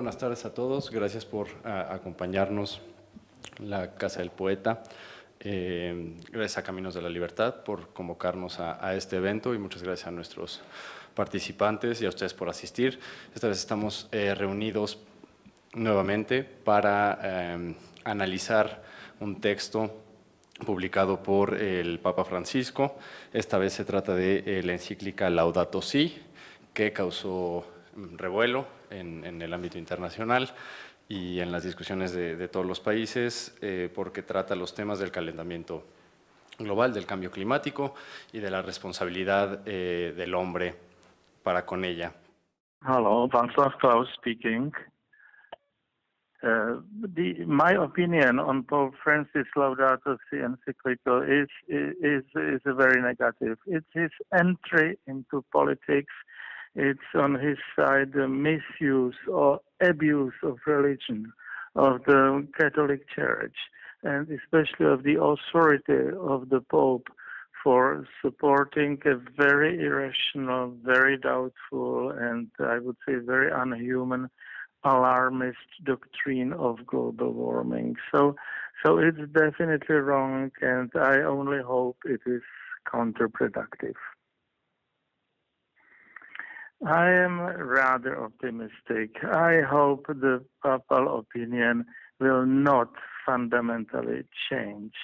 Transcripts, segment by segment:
buenas tardes a todos. Gracias por acompañarnos en la Casa del Poeta. Gracias a Caminos de la Libertad por convocarnos a este evento y muchas gracias a nuestros participantes y a ustedes por asistir. Esta vez estamos reunidos nuevamente para analizar un texto publicado por el Papa Francisco. Esta vez se trata de la encíclica Laudato Si, que causó revuelo en el ámbito internacional y en las discusiones de todos los países, porque trata los temas del calentamiento global, del cambio climático y de la responsabilidad del hombre para con ella. Hello, Václav Klaus speaking. My opinion on Pope Francis' Laudato Si encyclical is a very negative. It's his entry into politics. It's on his side the misuse or abuse of religion, of the Catholic Church, and especially of the authority of the Pope for supporting a very irrational, very doubtful, and I would say very unhuman alarmist doctrine of global warming. So it's definitely wrong, and I only hope it is counterproductive. I am rather optimistic. I hope the papal opinion will not fundamentally change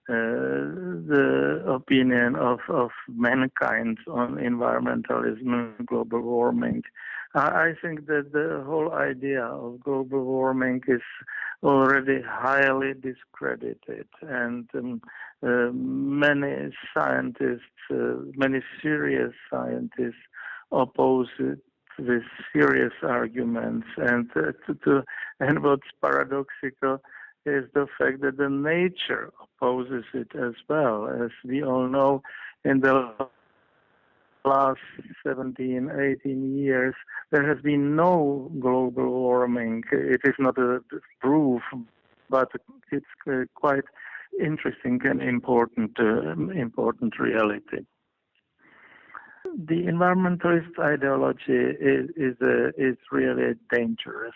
the opinion of mankind on environmentalism and global warming. I think that the whole idea of global warming is already highly discredited, and many scientists, many serious scientists oppose it with serious arguments. And what's paradoxical is the fact that the nature opposes it as well. As we all know, in the last 17, 18 years, there has been no global warming. It is not a proof, but it's quite interesting and important reality. The environmentalist ideology is really a dangerous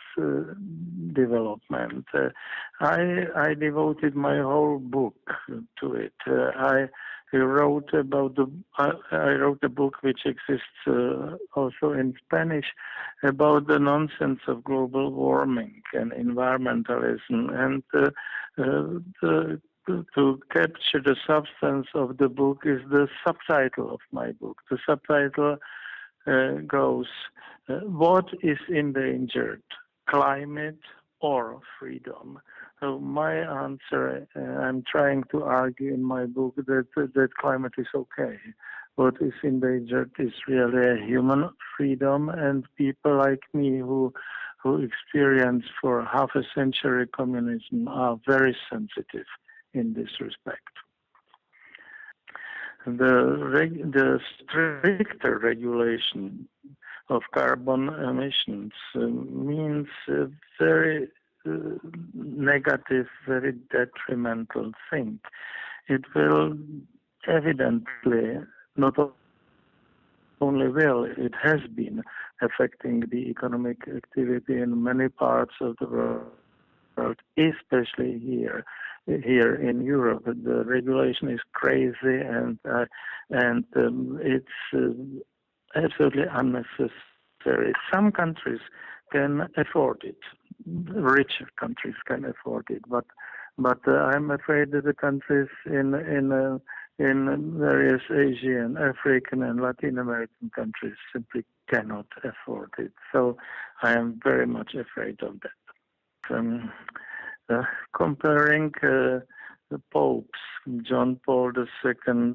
development. I devoted my whole book to it. I wrote a book which exists also in Spanish about the nonsense of global warming and environmentalism, and to capture the substance of the book is the subtitle of my book. The subtitle goes, "What is endangered, climate or freedom?" So my answer, I'm trying to argue in my book that climate is okay. What is endangered is really a human freedom, and people like me who experienced for half a century communism are very sensitive in this respect. The stricter regulation of carbon emissions means a very negative, very detrimental thing. It will evidently, not only will, it has been affecting the economic activity in many parts of the world, especially here in Europe. The regulation is crazy, and it's absolutely unnecessary. Some countries can afford it. Richer countries can afford it, but I'm afraid that the countries in various Asian, African, and Latin American countries simply cannot afford it. So I am very much afraid of that. Comparing the popes, John Paul II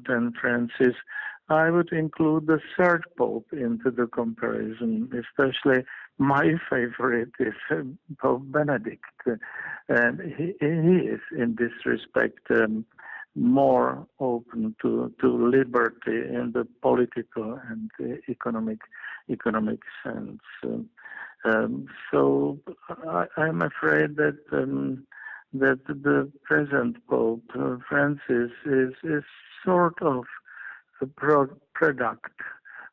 and Francis, I would include the third pope into the comparison. Especially my favorite is Pope Benedict, and he is in this respect more open to liberty in the political and economic sense. So I'm afraid that the present Pope Francis is sort of a product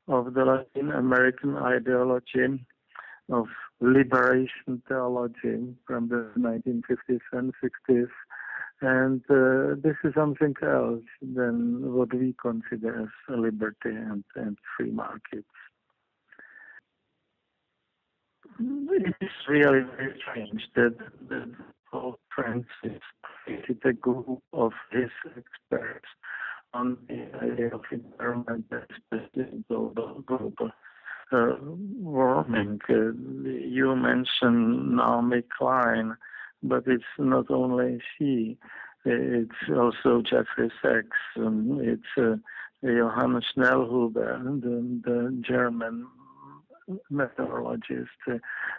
of the Latin American ideology of liberation theology from the 1950s and 60s. And this is something else than what we consider as liberty and free markets. It is really very strange that Pope Francis created a group of his experts on the idea of environment, especially global warming. You mentioned Naomi Klein, but it's not only she. It's also Jeffrey Sachs. It's Johann Schnellhuber, the German meteorologist.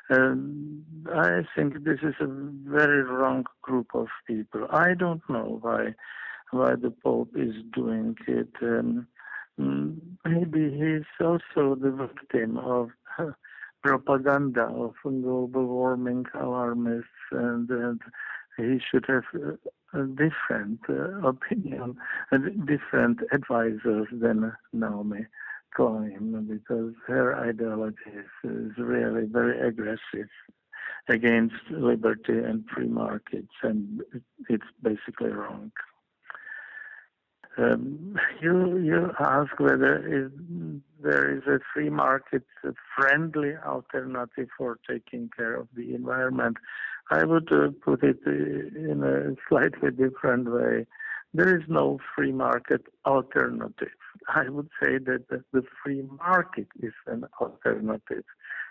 I think this is a very wrong group of people. I don't know why the Pope is doing it. Maybe he's also the victim of propaganda of global warming alarmists, and he should have a different opinion, different advisors than Naomi Klein, because her ideology is really very aggressive against liberty and free markets, and it's basically wrong. You ask whether there is a free market friendly alternative for taking care of the environment. I would put it in a slightly different way. There is no free market alternative. I would say that the free market is an alternative.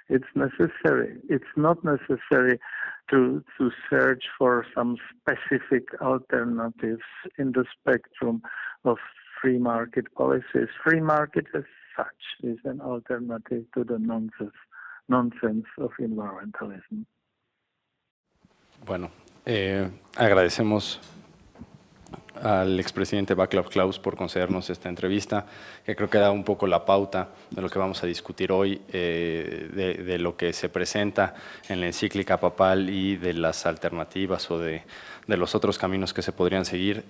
It's necessary. It's not necessary to search for some specific alternatives in the spectrum of free market policies. Free market as such is an alternative to the nonsense of environmentalism. Bueno, agradecemos al expresidente Václav Klaus por concedernos esta entrevista, que creo que da un poco la pauta de lo que vamos a discutir hoy, de lo que se presenta en la encíclica papal y de las alternativas o de los otros caminos que se podrían seguir.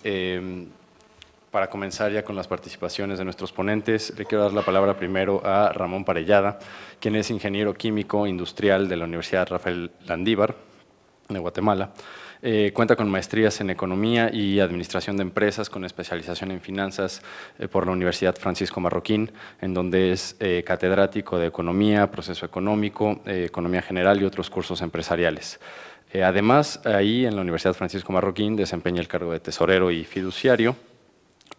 Para comenzar ya con las participaciones de nuestros ponentes, le quiero dar la palabra primero a Ramón Parellada, quien es ingeniero químico industrial de la Universidad Rafael Landívar de Guatemala. Cuenta con maestrías en Economía y Administración de Empresas con especialización en Finanzas por la Universidad Francisco Marroquín, en donde es catedrático de Economía, Proceso Económico, Economía General y otros cursos empresariales. Además, ahí en la Universidad Francisco Marroquín desempeña el cargo de tesorero y fiduciario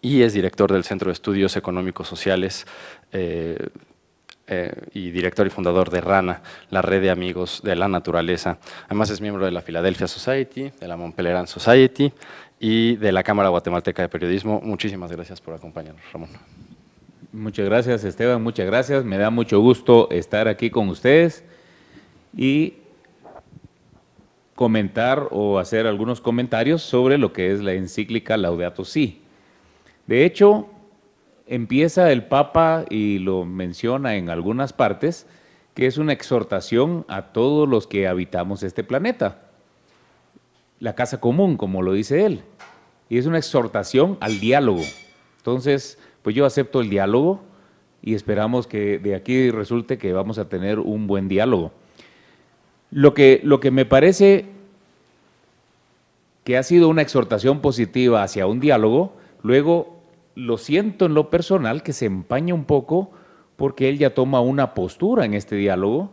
y es director del Centro de Estudios Económicos Sociales y director y fundador de RANA, la Red de Amigos de la Naturaleza. Además es miembro de la Philadelphia Society, de la Mont Pelerin Society y de la Cámara Guatemalteca de Periodismo. Muchísimas gracias por acompañarnos, Ramón. Muchas gracias, Esteban, muchas gracias. Me da mucho gusto estar aquí con ustedes y comentar o hacer algunos comentarios sobre lo que es la encíclica Laudato Si. De hecho, empieza el Papa y lo menciona en algunas partes, que es una exhortación a todos los que habitamos este planeta. La casa común, como lo dice él, y es una exhortación al diálogo. Entonces, pues yo acepto el diálogo y esperamos que de aquí resulte que vamos a tener un buen diálogo. Lo que me parece que ha sido una exhortación positiva hacia un diálogo, luego lo siento en lo personal que se empaña un poco porque él ya toma una postura en este diálogo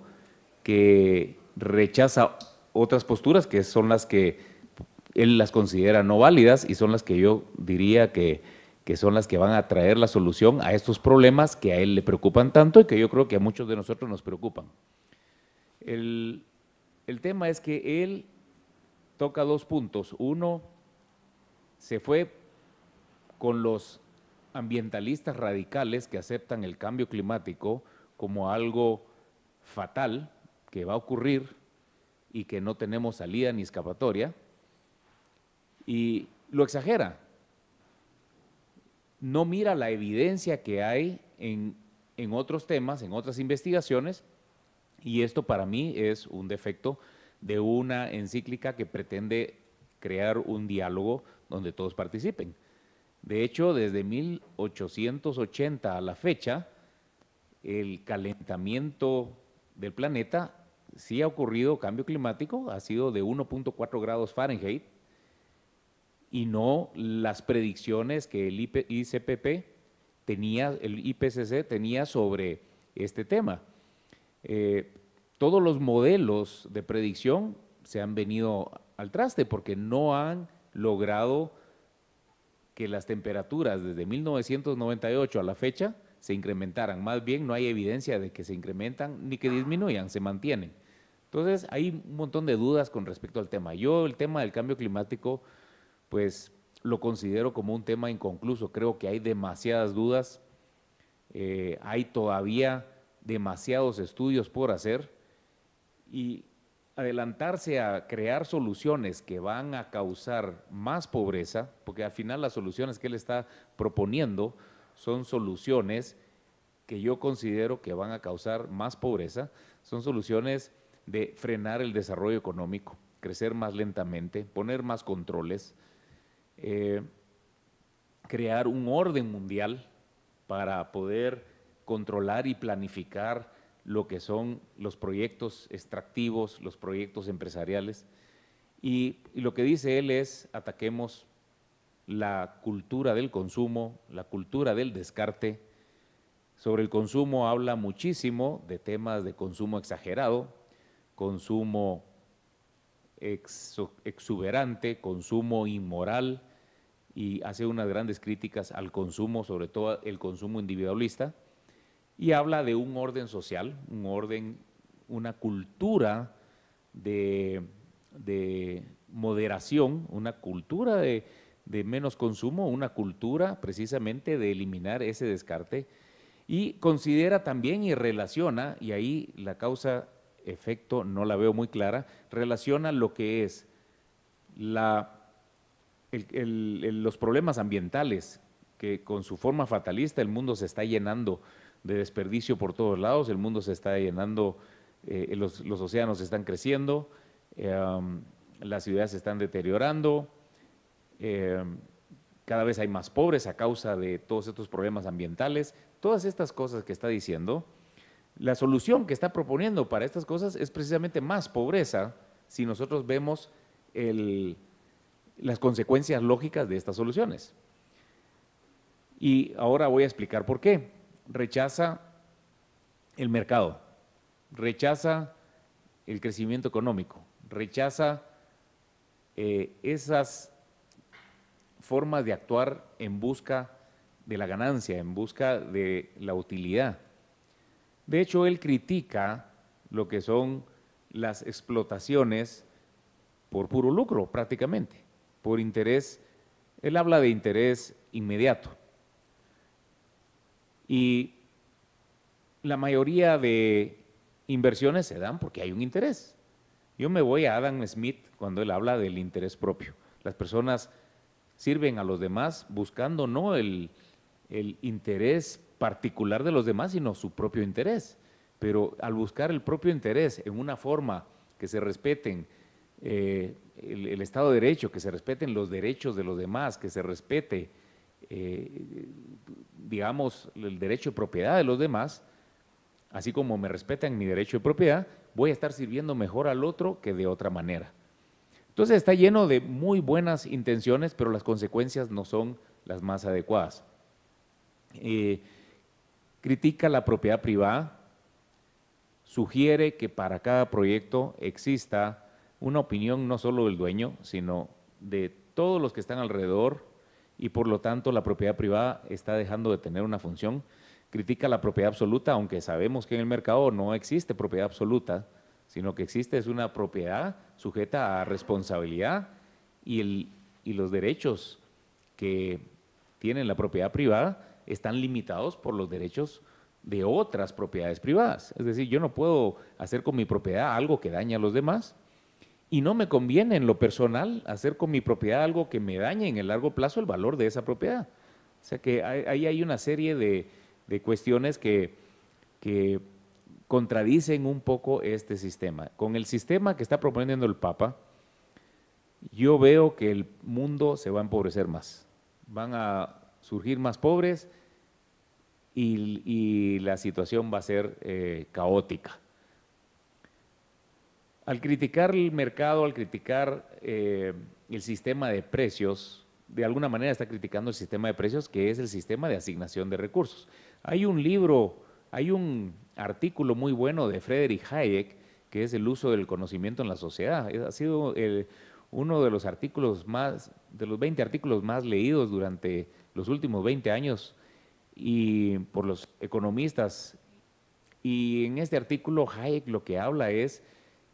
que rechaza otras posturas que son las que él las considera no válidas y son las que yo diría que son las que van a traer la solución a estos problemas que a él le preocupan tanto y que yo creo que a muchos de nosotros nos preocupan. El tema es que él toca dos puntos. Uno, se fue con los ambientalistas radicales que aceptan el cambio climático como algo fatal que va a ocurrir y que no tenemos salida ni escapatoria, y lo exagera. No mira la evidencia que hay en otros temas, en otras investigaciones, y esto para mí es un defecto de una encíclica que pretende crear un diálogo donde todos participen. De hecho, desde 1880 a la fecha, el calentamiento del planeta sí ha ocurrido cambio climático, ha sido de 1.4 grados Fahrenheit y no las predicciones que el IPCC tenía sobre este tema. Todos los modelos de predicción se han venido al traste porque no han logrado que las temperaturas desde 1998 a la fecha se incrementaran. Más bien no hay evidencia de que se incrementan ni que disminuyan, se mantienen. Entonces hay un montón de dudas con respecto al tema. Yo el tema del cambio climático pues lo considero como un tema inconcluso. Creo que hay demasiadas dudas, hay todavía demasiados estudios por hacer y adelantarse a crear soluciones que van a causar más pobreza, porque al final las soluciones que él está proponiendo son soluciones que yo considero que van a causar más pobreza, son soluciones de frenar el desarrollo económico, crecer más lentamente, poner más controles, crear un orden mundial para poder controlar y planificar lo que son los proyectos extractivos, los proyectos empresariales. Y lo que dice él es, ataquemos la cultura del consumo, la cultura del descarte. Sobre el consumo habla muchísimo de temas de consumo exagerado, consumo exuberante, consumo inmoral, y hace unas grandes críticas al consumo, sobre todo el consumo individualista, y habla de un orden social, un orden, una cultura de moderación, una cultura de menos consumo, una cultura precisamente de eliminar ese descarte, y considera también y relaciona, y ahí la causa-efecto no la veo muy clara, relaciona lo que es los problemas ambientales, que con su forma fatalista el mundo se está llenando de desperdicio por todos lados, el mundo se está llenando, los océanos están creciendo, las ciudades se están deteriorando, cada vez hay más pobres a causa de todos estos problemas ambientales, todas estas cosas que está diciendo. La solución que está proponiendo para estas cosas es precisamente más pobreza si nosotros vemos las consecuencias lógicas de estas soluciones. Y ahora voy a explicar por qué. Rechaza el mercado, rechaza el crecimiento económico, rechaza esas formas de actuar en busca de la ganancia, en busca de la utilidad. De hecho, él critica lo que son las explotaciones por puro lucro, prácticamente, por interés. Él habla de interés inmediato. Y la mayoría de inversiones se dan porque hay un interés. Yo me voy a Adam Smith cuando él habla del interés propio. Las personas sirven a los demás buscando no el interés particular de los demás, sino su propio interés. Pero al buscar el propio interés en una forma que se respeten el Estado de Derecho, que se respeten los derechos de los demás, que se respete digamos, el derecho de propiedad de los demás, así como me respetan mi derecho de propiedad, voy a estar sirviendo mejor al otro que de otra manera. Entonces está lleno de muy buenas intenciones, pero las consecuencias no son las más adecuadas. Critica la propiedad privada, sugiere que para cada proyecto exista una opinión no solo del dueño, sino de todos los que están alrededor, y por lo tanto la propiedad privada está dejando de tener una función. Critica la propiedad absoluta, aunque sabemos que en el mercado no existe propiedad absoluta, sino que existe es una propiedad sujeta a responsabilidad y los derechos que tiene la propiedad privada están limitados por los derechos de otras propiedades privadas. Es decir, yo no puedo hacer con mi propiedad algo que daña a los demás, y no me conviene en lo personal hacer con mi propiedad algo que me dañe en el largo plazo el valor de esa propiedad. O sea que ahí hay una serie de cuestiones que contradicen un poco este sistema. Con el sistema que está proponiendo el Papa, yo veo que el mundo se va a empobrecer más. Van a surgir más pobres y la situación va a ser caótica. Al criticar el mercado, al criticar el sistema de precios, de alguna manera está criticando el sistema de precios, que es el sistema de asignación de recursos. Hay un libro, hay un artículo muy bueno de Friedrich Hayek, que es el uso del conocimiento en la sociedad. Ha sido uno de los artículos de los 20 artículos más leídos durante los últimos 20 años y por los economistas. Y en este artículo Hayek lo que habla es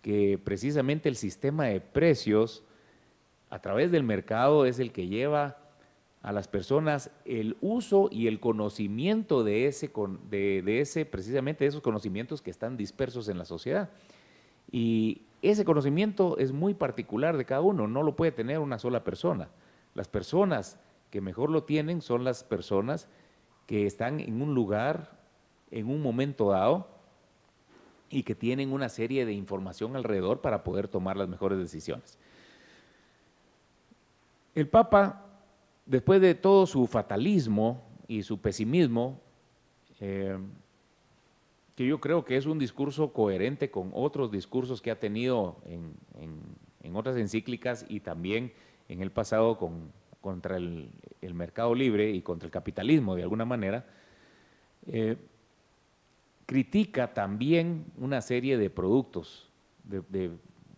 que precisamente el sistema de precios a través del mercado es el que lleva a las personas el uso y el conocimiento de precisamente de esos conocimientos que están dispersos en la sociedad. Y ese conocimiento es muy particular de cada uno, no lo puede tener una sola persona. Las personas que mejor lo tienen son las personas que están en un lugar, en un momento dado, y que tienen una serie de información alrededor para poder tomar las mejores decisiones. El Papa, después de todo su fatalismo y su pesimismo, que yo creo que es un discurso coherente con otros discursos que ha tenido en otras encíclicas y también en el pasado contra el mercado libre y contra el capitalismo de alguna manera, critica también una serie de productos,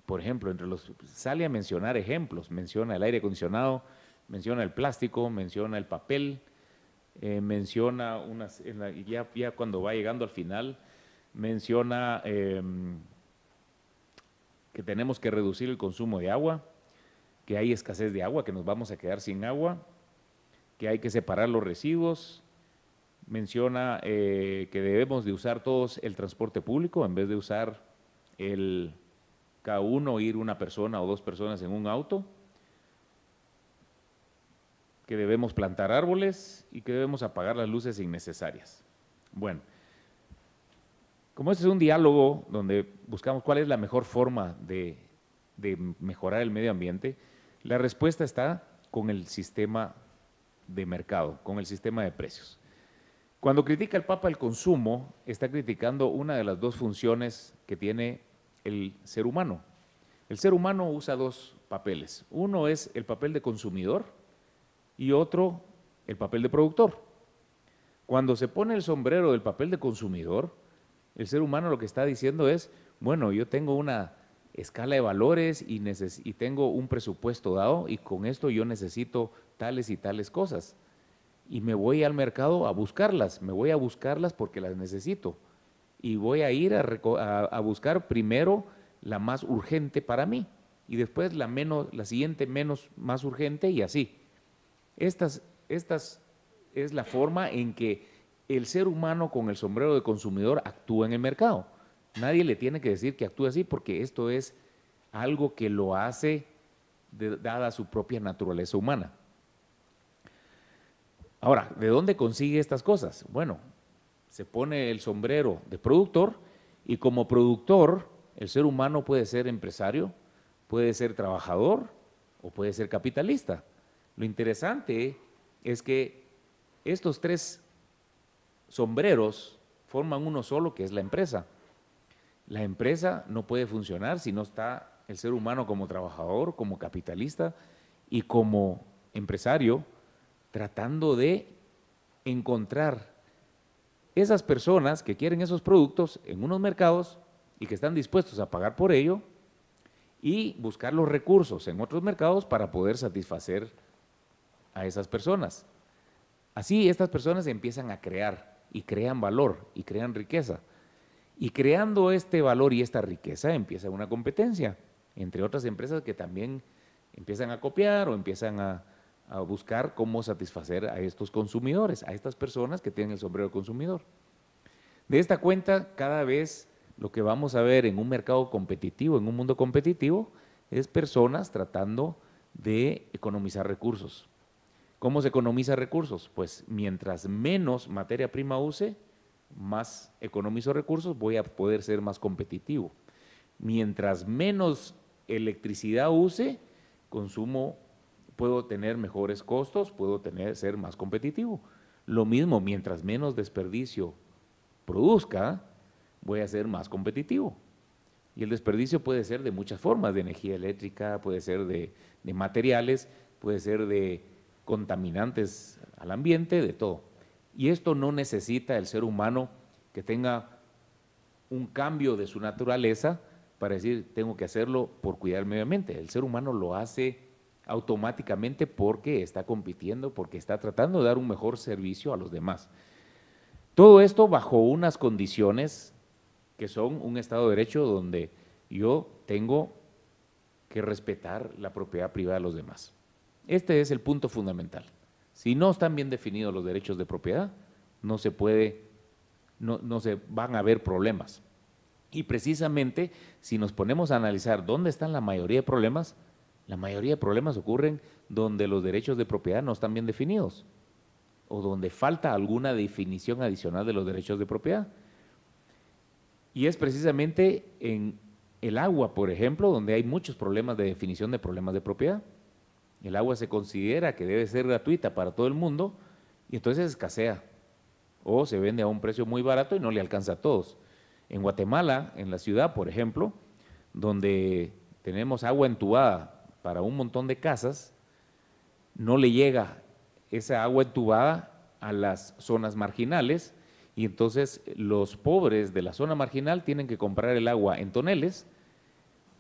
por ejemplo, sale a mencionar ejemplos, menciona el aire acondicionado, menciona el plástico, menciona el papel, menciona ya cuando va llegando al final, menciona que tenemos que reducir el consumo de agua, que hay escasez de agua, que nos vamos a quedar sin agua, que hay que separar los residuos, menciona que debemos de usar todos el transporte público en vez de usar cada uno ir una persona o dos personas en un auto, que debemos plantar árboles y que debemos apagar las luces innecesarias. Bueno, como este es un diálogo donde buscamos cuál es la mejor forma de mejorar el medio ambiente, la respuesta está con el sistema de mercado, con el sistema de precios. Cuando critica el Papa el consumo, está criticando una de las dos funciones que tiene el ser humano. El ser humano usa dos papeles. Uno es el papel de consumidor y otro el papel de productor. Cuando se pone el sombrero del papel de consumidor, el ser humano lo que está diciendo es, bueno, yo tengo una escala de valores y tengo un presupuesto dado y con esto yo necesito tales y tales cosas. Y me voy al mercado a buscarlas, porque las necesito. Y voy a ir a buscar primero la más urgente para mí y después la siguiente más urgente y así. Estas es la forma en que el ser humano con el sombrero de consumidor actúa en el mercado. Nadie le tiene que decir que actúe así porque esto es algo que lo hace dada su propia naturaleza humana. Ahora, ¿de dónde consigue estas cosas? Bueno, se pone el sombrero de productor y como productor el ser humano puede ser empresario, puede ser trabajador o puede ser capitalista. Lo interesante es que estos tres sombreros forman uno solo, que es la empresa. La empresa no puede funcionar si no está el ser humano como trabajador, como capitalista y como empresario, tratando de encontrar esas personas que quieren esos productos en unos mercados y que están dispuestos a pagar por ello y buscar los recursos en otros mercados para poder satisfacer a esas personas. Así estas personas empiezan a crear y crean valor y crean riqueza. Y creando este valor y esta riqueza empieza una competencia entre otras empresas que también empiezan a copiar o empiezan a buscar cómo satisfacer a estos consumidores, a estas personas que tienen el sombrero consumidor. De esta cuenta, cada vez lo que vamos a ver en un mercado competitivo, en un mundo competitivo, es personas tratando de economizar recursos. ¿Cómo se economiza recursos? Pues mientras menos materia prima use, más economizo recursos, voy a poder ser más competitivo. Mientras menos electricidad use, puedo tener mejores costos, ser más competitivo. Lo mismo, mientras menos desperdicio produzca, voy a ser más competitivo. Y el desperdicio puede ser de muchas formas, de energía eléctrica, puede ser de materiales, puede ser de contaminantes al ambiente, de todo. Y esto no necesita el ser humano que tenga un cambio de su naturaleza para decir, tengo que hacerlo por cuidar el medio ambiente. El ser humano lo hace automáticamente porque está compitiendo, porque está tratando de dar un mejor servicio a los demás. Todo esto bajo unas condiciones que son un Estado de Derecho donde yo tengo que respetar la propiedad privada de los demás. Este es el punto fundamental. Si no están bien definidos los derechos de propiedad, no se van a haber problemas. Y precisamente, si nos ponemos a analizar dónde están la mayoría de problemas ocurren donde los derechos de propiedad no están bien definidos o donde falta alguna definición adicional de los derechos de propiedad. Y es precisamente en el agua, por ejemplo, donde hay muchos problemas de definición de problemas de propiedad. El agua se considera que debe ser gratuita para todo el mundo y entonces escasea o se vende a un precio muy barato y no le alcanza a todos. En Guatemala, en la ciudad, por ejemplo, donde tenemos agua entubada para un montón de casas, no le llega esa agua entubada a las zonas marginales y entonces los pobres de la zona marginal tienen que comprar el agua en toneles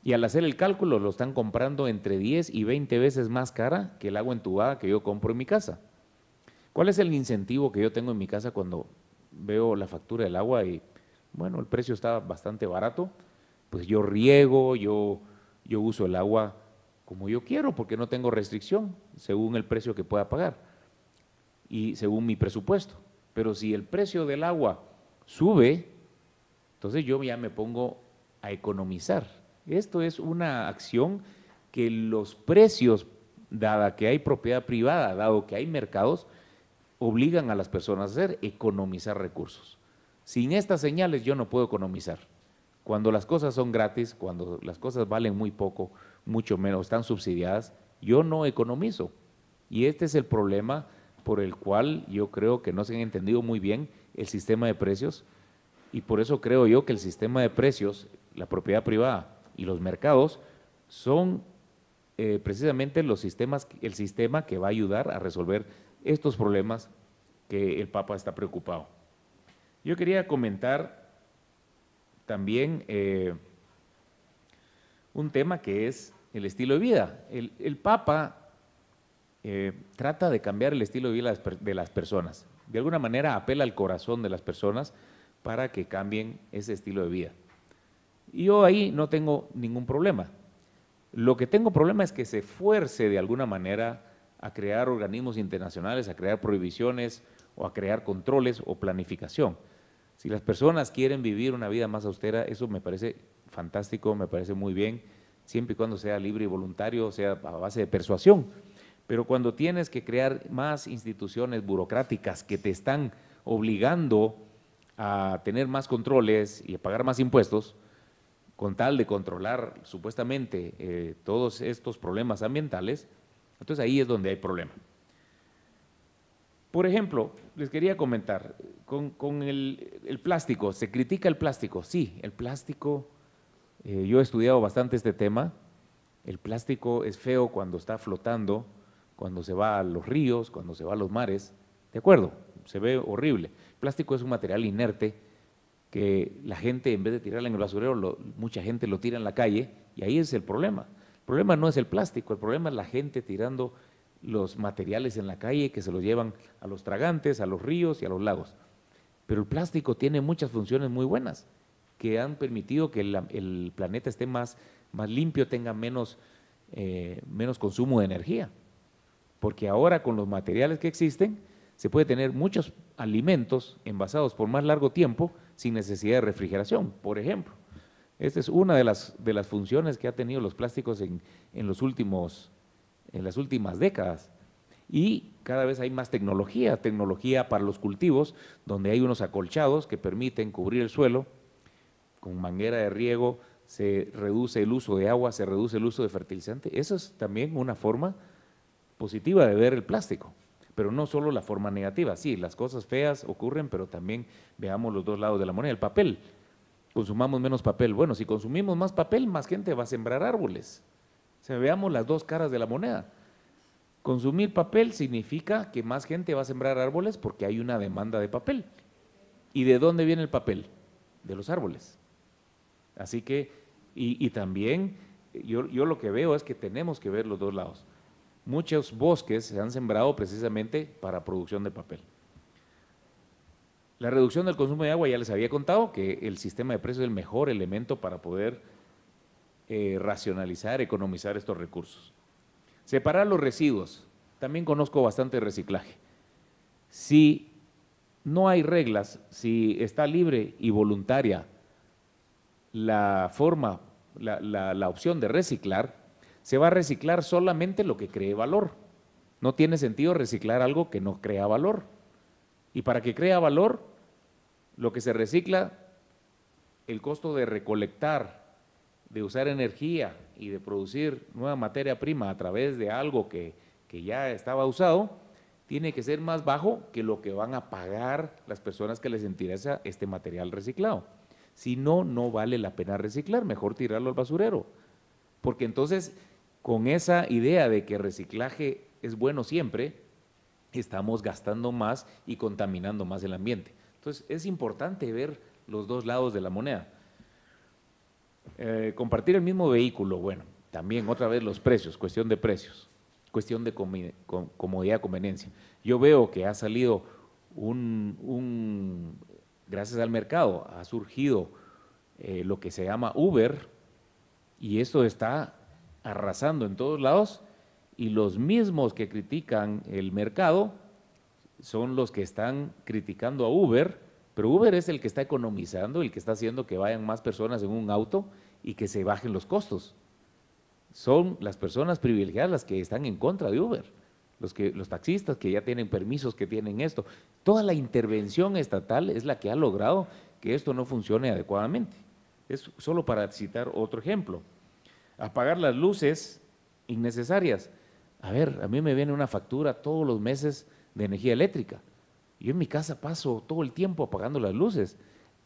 y al hacer el cálculo lo están comprando entre 10 y 20 veces más cara que el agua entubada que yo compro en mi casa. ¿Cuál es el incentivo que yo tengo en mi casa cuando veo la factura del agua y bueno, el precio está bastante barato? Pues yo riego, yo uso el agua como yo quiero porque no tengo restricción según el precio que pueda pagar y según mi presupuesto. Pero si el precio del agua sube, entonces yo ya me pongo a economizar. Esto es una acción que los precios, dada que hay propiedad privada, dado que hay mercados, obligan a las personas a hacer, economizar recursos. Sin estas señales yo no puedo economizar. Cuando las cosas son gratis, cuando las cosas valen muy poco, mucho menos, están subsidiadas, yo no economizo. Y este es el problema por el cual yo creo que no se han entendido muy bien el sistema de precios y por eso creo yo que el sistema de precios, la propiedad privada y los mercados son precisamente el sistema que va a ayudar a resolver estos problemas que el Papa está preocupado. Yo quería comentar también un tema que es el estilo de vida. El Papa trata de cambiar el estilo de vida de las personas. De alguna manera apela al corazón de las personas para que cambien ese estilo de vida. Y yo ahí no tengo ningún problema. Lo que tengo problema es que se fuerce de alguna manera a crear organismos internacionales, a crear prohibiciones o a crear controles o planificación. Si las personas quieren vivir una vida más austera, eso me parece fantástico, me parece muy bien, siempre y cuando sea libre y voluntario, sea a base de persuasión. Pero cuando tienes que crear más instituciones burocráticas que te están obligando a tener más controles y a pagar más impuestos, con tal de controlar supuestamente todos estos problemas ambientales, entonces ahí es donde hay problema. Por ejemplo, les quería comentar, con el plástico, ¿se critica el plástico? Sí, el plástico, yo he estudiado bastante este tema, el plástico es feo cuando está flotando, cuando se va a los ríos, cuando se va a los mares, ¿de acuerdo? Se ve horrible. El plástico es un material inerte que la gente, en vez de tirarlo en el basurero, mucha gente lo tira en la calle y ahí es el problema. El problema no es el plástico, el problema es la gente tirando los materiales en la calle que se los llevan a los tragantes, a los ríos y a los lagos. Pero el plástico tiene muchas funciones muy buenas que han permitido que el planeta esté más limpio, tenga menos consumo de energía. Porque ahora con los materiales que existen se puede tener muchos alimentos envasados por más largo tiempo sin necesidad de refrigeración, por ejemplo. Esta es una de las funciones que ha tenido los plásticos en las últimas décadas. Y cada vez hay más tecnología para los cultivos, donde hay unos acolchados que permiten cubrir el suelo con manguera de riego, se reduce el uso de agua, se reduce el uso de fertilizante. Eso es también una forma positiva de ver el plástico, pero no solo la forma negativa. Sí, las cosas feas ocurren, pero también veamos los dos lados de la moneda. El papel. consumamos menos papel. Bueno, si consumimos más papel, más gente va a sembrar árboles. O sea, veamos las dos caras de la moneda. Consumir papel significa que más gente va a sembrar árboles porque hay una demanda de papel. ¿Y de dónde viene el papel? De los árboles. Así que, y también yo lo que veo es que tenemos que ver los dos lados. Muchos bosques se han sembrado precisamente para producción de papel. La reducción del consumo de agua, ya les había contado que el sistema de precios es el mejor elemento para poder racionalizar, economizar estos recursos. Separar los residuos. También conozco bastante reciclaje. Si no hay reglas, si está libre y voluntaria la forma, la opción de reciclar, se va a reciclar solamente lo que cree valor. No tiene sentido reciclar algo que no crea valor. Y para que crea valor, lo que se recicla, el costo de recolectar, de usar energía y de producir nueva materia prima a través de algo que ya estaba usado, tiene que ser más bajo que lo que van a pagar las personas que les interesa este material reciclado. Si no, no vale la pena reciclar, mejor tirarlo al basurero. Porque entonces, con esa idea de que reciclaje es bueno siempre, estamos gastando más y contaminando más el ambiente. Entonces, es importante ver los dos lados de la moneda. Compartir el mismo vehículo, bueno, también otra vez los precios, cuestión de precios, cuestión de comodidad, conveniencia. Yo veo que ha salido gracias al mercado, ha surgido lo que se llama Uber, y esto está arrasando en todos lados, y los mismos que critican el mercado son los que están criticando a Uber, pero Uber es el que está economizando, el que está haciendo que vayan más personas en un auto y que se bajen los costos. Son las personas privilegiadas las que están en contra de Uber, los taxistas que ya tienen permisos, que tienen esto. Toda la intervención estatal es la que ha logrado que esto no funcione adecuadamente. Es solo para citar otro ejemplo. Apagar las luces innecesarias. A ver, a mí me viene una factura todos los meses de energía eléctrica. Yo en mi casa paso todo el tiempo apagando las luces.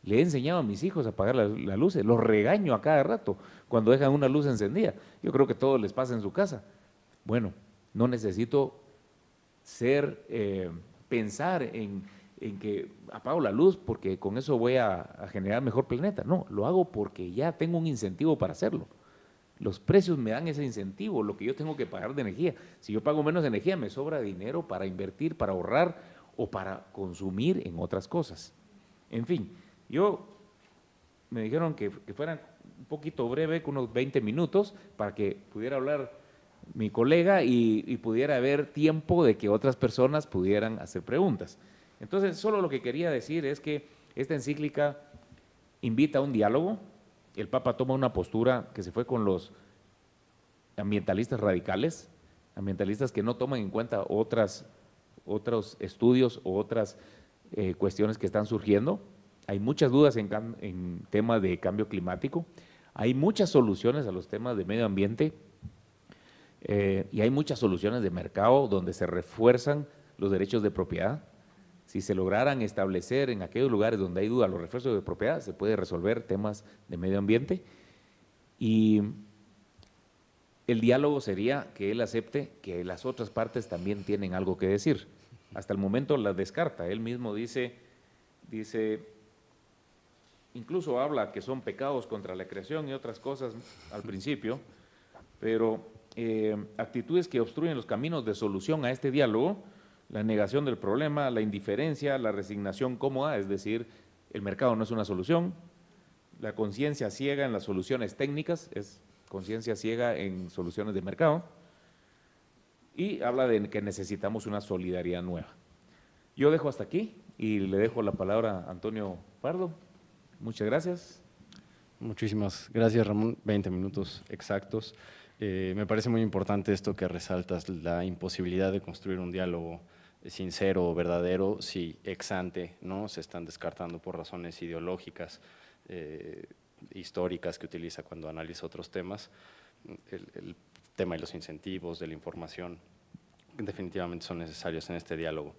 Le he enseñado a mis hijos a apagar las luces, los regaño a cada rato cuando dejan una luz encendida. Yo creo que todo les pasa en su casa. Bueno, no necesito pensar en que apago la luz porque con eso voy a generar mejor planeta. No, lo hago porque ya tengo un incentivo para hacerlo. Los precios me dan ese incentivo, lo que yo tengo que pagar de energía. Si yo pago menos energía, me sobra dinero para invertir, para ahorrar o para consumir en otras cosas. En fin, me dijeron que fuera un poquito breve, con unos 20 minutos, para que pudiera hablar mi colega y pudiera haber tiempo de que otras personas pudieran hacer preguntas. Entonces, solo lo que quería decir es que esta encíclica invita a un diálogo. El Papa toma una postura que se fue con los ambientalistas radicales, ambientalistas que no toman en cuenta otros estudios o otras cuestiones que están surgiendo. Hay muchas dudas en temas de cambio climático, hay muchas soluciones a los temas de medio ambiente y hay muchas soluciones de mercado donde se refuerzan los derechos de propiedad. Si se lograran establecer en aquellos lugares donde hay duda los refuerzos de propiedad, se puede resolver temas de medio ambiente. Y el diálogo sería que él acepte que las otras partes también tienen algo que decir. Hasta el momento las descarta. Él mismo dice, incluso habla que son pecados contra la creación y otras cosas al principio, pero actitudes que obstruyen los caminos de solución a este diálogo: la negación del problema, la indiferencia, la resignación cómoda, es decir, el mercado no es una solución, la conciencia ciega en las soluciones técnicas, es conciencia ciega en soluciones de mercado, y habla de que necesitamos una solidaridad nueva. Yo dejo hasta aquí y le dejo la palabra a Antonio Pardo. Muchas gracias. Muchísimas gracias, Ramón. 20 minutos exactos. Me parece muy importante esto que resaltas, la imposibilidad de construir un diálogo sincero o verdadero si ex ante no se están descartando por razones ideológicas, históricas que utiliza cuando analiza otros temas. El tema de los incentivos, de la información, definitivamente son necesarios en este diálogo.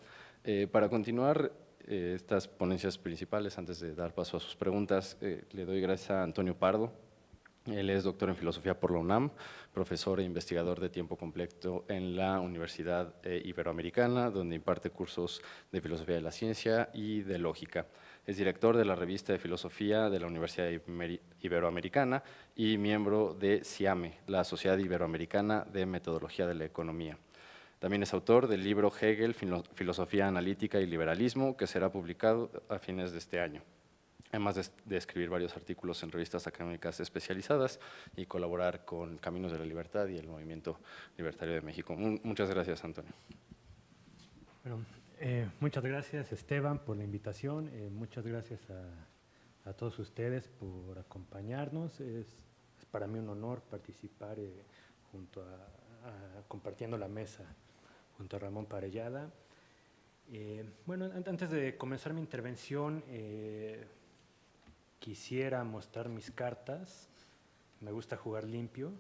Para continuar, estas ponencias principales, antes de dar paso a sus preguntas, le doy gracias a Antonio Pardo. Él es doctor en filosofía por la UNAM, profesor e investigador de tiempo completo en la Universidad Iberoamericana, donde imparte cursos de filosofía de la ciencia y de lógica. Es director de la revista de filosofía de la Universidad Iberoamericana y miembro de SIAME, la Sociedad Iberoamericana de Metodología de la Economía. También es autor del libro Hegel, Filosofía Analítica y Liberalismo, que será publicado a fines de este año, además de escribir varios artículos en revistas académicas especializadas y colaborar con Caminos de la Libertad y el Movimiento Libertario de México. Muchas gracias, Antonio. Bueno, muchas gracias, Esteban, por la invitación. Muchas gracias a todos ustedes por acompañarnos. Es para mí un honor participar compartiendo la mesa junto a Ramón Parellada. Bueno, antes de comenzar mi intervención, quisiera mostrar mis cartas. Me gusta jugar limpio.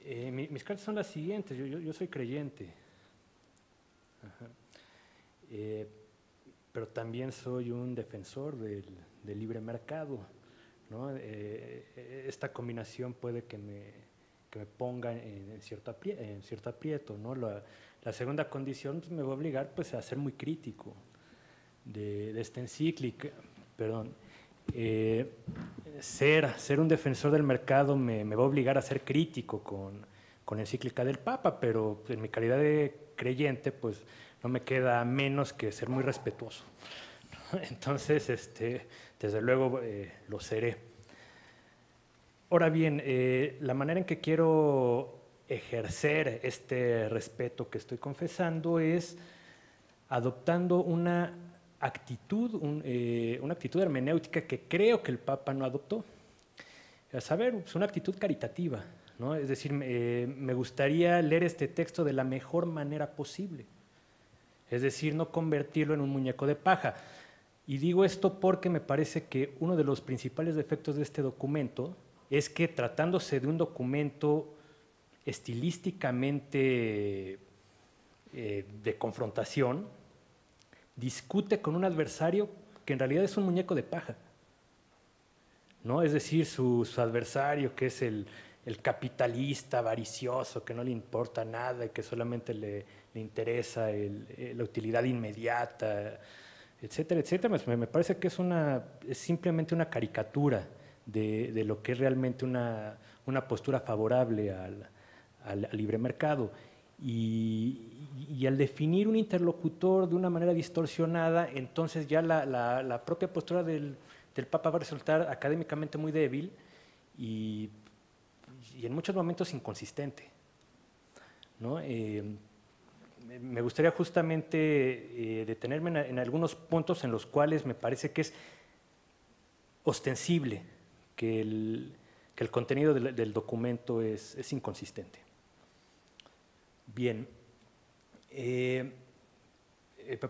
Mis cartas son las siguientes. Yo soy creyente. Pero también soy un defensor del libre mercado, ¿no? Esta combinación puede que me ponga en cierto aprieto, ¿no? La segunda condición me va a obligar pues, a ser muy crítico de esta encíclica. Perdón. Ser un defensor del mercado me va a obligar a ser crítico con la encíclica del Papa, pero en mi calidad de creyente, pues no me queda menos que ser muy respetuoso. Entonces, desde luego lo seré. Ahora bien, la manera en que quiero ejercer este respeto que estoy confesando es adoptando una actitud hermenéutica que creo que el Papa no adoptó. A saber, es una actitud caritativa, ¿no? Es decir, me gustaría leer este texto de la mejor manera posible. Es decir, no convertirlo en un muñeco de paja. Y digo esto porque me parece que uno de los principales defectos de este documento es que, tratándose de un documento estilísticamente de confrontación, discute con un adversario que en realidad es un muñeco de paja, ¿no? Es decir, su adversario, que es el capitalista avaricioso, que no le importa nada y que solamente le interesa la utilidad inmediata, etcétera, etcétera. Me parece que es simplemente una caricatura de lo que es realmente una postura favorable al libre mercado. Y al definir un interlocutor de una manera distorsionada, entonces ya la propia postura del Papa va a resultar académicamente muy débil y en muchos momentos inconsistente, ¿no? Me gustaría justamente detenerme en algunos puntos en los cuales me parece que es ostensible que el contenido del documento es inconsistente. Bien,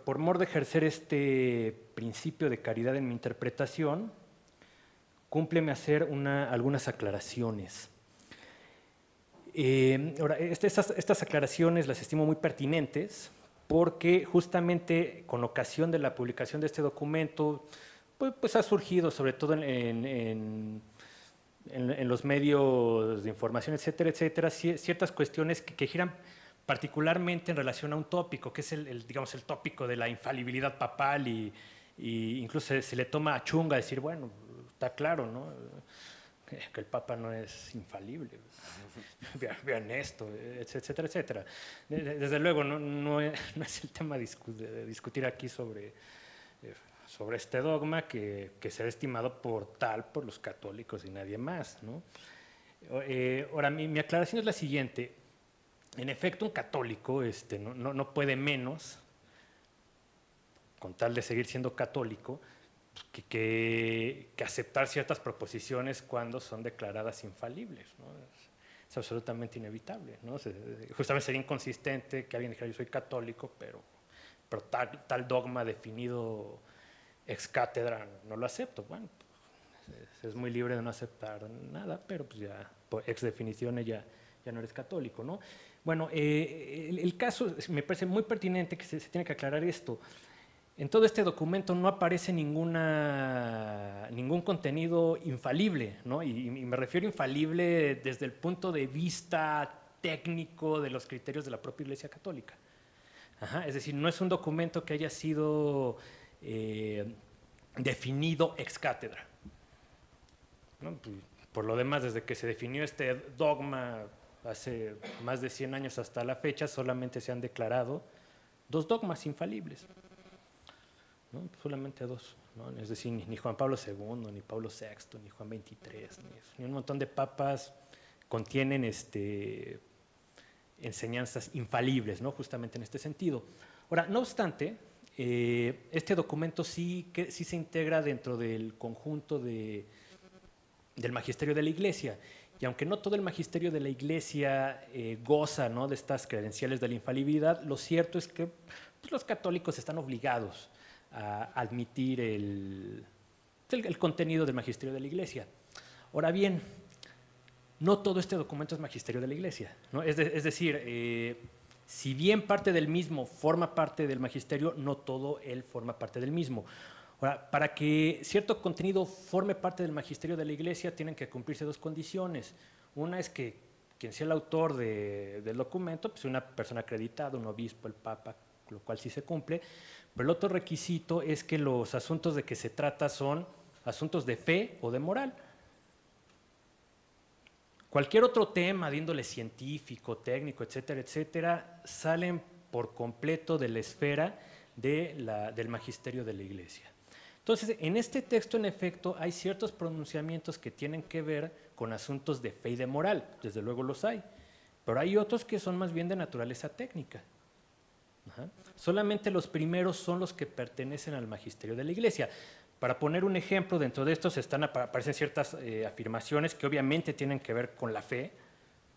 por mor de ejercer este principio de caridad en mi interpretación, cúmpleme hacer algunas aclaraciones. Ahora, estas aclaraciones las estimo muy pertinentes porque justamente con ocasión de la publicación de este documento, pues ha surgido sobre todo en los medios de información, etcétera, etcétera, ciertas cuestiones que giran particularmente en relación a un tópico, que es digamos, el tópico de la infalibilidad papal y incluso se le toma a chunga decir, bueno, está claro, ¿no?, que el Papa no es infalible, vean esto, etcétera, etcétera. Desde luego, no es el tema de discutir aquí sobre este dogma que será estimado por los católicos y nadie más, ¿no? Ahora, mi aclaración es la siguiente. En efecto, un católico no puede menos, con tal de seguir siendo católico, que aceptar ciertas proposiciones cuando son declaradas infalibles, ¿no? Es absolutamente inevitable, ¿no? Justamente sería inconsistente que alguien dijera yo soy católico, pero tal dogma definido ex cátedra no lo acepto. Bueno, es muy libre de no aceptar nada, pero pues ya por ex definición ya no eres católico, ¿no? Bueno, el caso me parece muy pertinente que se tiene que aclarar esto. En todo este documento no aparece ningún contenido infalible, ¿no? Y me refiero infalible desde el punto de vista técnico de los criterios de la propia Iglesia Católica. Ajá, es decir, no es un documento que haya sido definido ex cátedra, ¿no? Por lo demás, desde que se definió este dogma hace más de 100 años hasta la fecha, solamente se han declarado 2 dogmas infalibles, ¿no? Solamente 2, ¿no? Es decir, ni Juan Pablo II, ni Pablo VI, ni Juan XXIII, ni un montón de papas contienen enseñanzas infalibles, ¿no? Justamente en este sentido. Ahora, no obstante, este documento sí se integra dentro del conjunto del magisterio de la Iglesia, y aunque no todo el magisterio de la Iglesia goza, ¿no?, de estas credenciales de la infalibilidad, lo cierto es que pues, los católicos están obligados a admitir el contenido del magisterio de la Iglesia. Ahora bien, no todo este documento es magisterio de la Iglesia, ¿no? Es decir, si bien parte del mismo forma parte del magisterio, no todo él forma parte del mismo. Ahora, para que cierto contenido forme parte del magisterio de la Iglesia, tienen que cumplirse 2 condiciones. Una es que quien sea el autor del documento, pues una persona acreditada, un obispo, el papa, lo cual sí se cumple. Pero el otro requisito es que los asuntos de que se trata son asuntos de fe o de moral. Cualquier otro tema de índole científico, técnico, etcétera, etcétera, salen por completo de la esfera del magisterio de la Iglesia. Entonces, en este texto, en efecto, hay ciertos pronunciamientos que tienen que ver con asuntos de fe y de moral, desde luego los hay, pero hay otros que son más bien de naturaleza técnica. Ajá. Solamente los primeros son los que pertenecen al magisterio de la Iglesia. Para poner un ejemplo, dentro de estos aparecen ciertas afirmaciones que obviamente tienen que ver con la fe.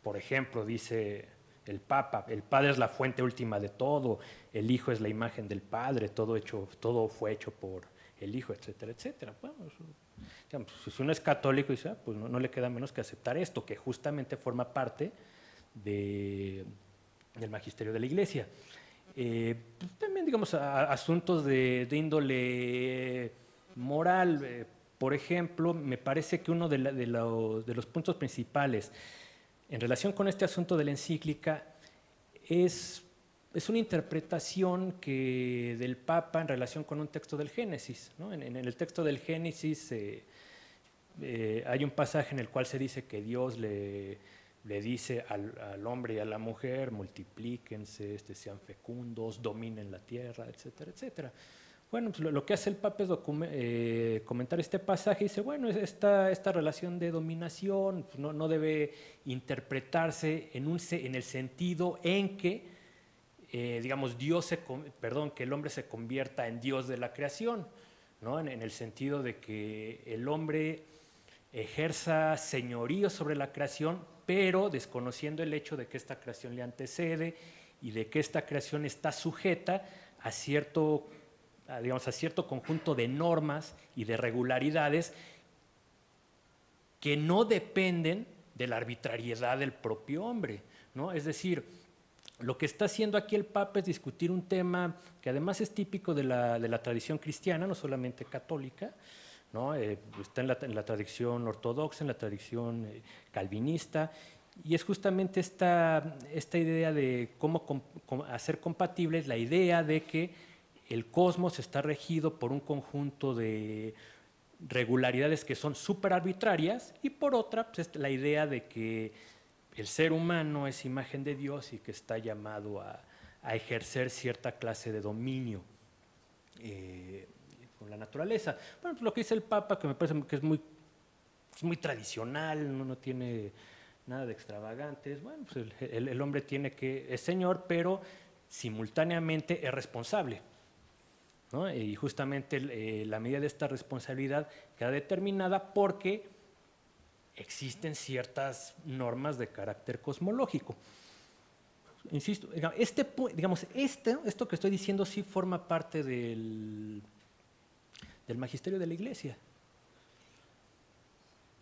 Por ejemplo, dice el Papa, el Padre es la fuente última de todo, el Hijo es la imagen del Padre, todo fue hecho por el Hijo, etcétera, etcétera. Bueno, digamos, si uno es católico, dice, pues no le queda menos que aceptar esto, que justamente forma parte del magisterio de la Iglesia. Pues también, digamos, asuntos de índole moral, por ejemplo, me parece que uno de los puntos principales en relación con este asunto de la encíclica es una interpretación del Papa en relación con un texto del Génesis, ¿no? En el texto del Génesis hay un pasaje en el cual se dice que Dios le dice al hombre y a la mujer, multiplíquense, sean fecundos, dominen la tierra, etcétera, etcétera. Bueno, pues lo que hace el Papa es comentar este pasaje y dice, bueno, esta relación de dominación pues no debe interpretarse en el sentido en que, digamos, que el hombre se convierta en Dios de la creación, ¿no? En el sentido de que el hombre ejerza señorío sobre la creación, pero desconociendo el hecho de que esta creación le antecede y de que esta creación está sujeta a cierto conjunto de normas y de regularidades que no dependen de la arbitrariedad del propio hombre, ¿no? Es decir, lo que está haciendo aquí el Papa es discutir un tema que además es típico de la tradición cristiana, no solamente católica, ¿no? Está en la tradición ortodoxa, en la tradición calvinista, y es justamente esta idea de cómo hacer compatibles la idea de que el cosmos está regido por un conjunto de regularidades que son súper arbitrarias y por otra, pues, la idea de que el ser humano es imagen de Dios y que está llamado a ejercer cierta clase de dominio con la naturaleza. Bueno, pues lo que dice el Papa, que me parece que es muy tradicional, no tiene nada de extravagante, es, bueno, pues el hombre es señor, pero simultáneamente es responsable, ¿no? Y justamente la medida de esta responsabilidad queda determinada porque existen ciertas normas de carácter cosmológico. Insisto, esto que estoy diciendo sí forma parte del magisterio de la Iglesia.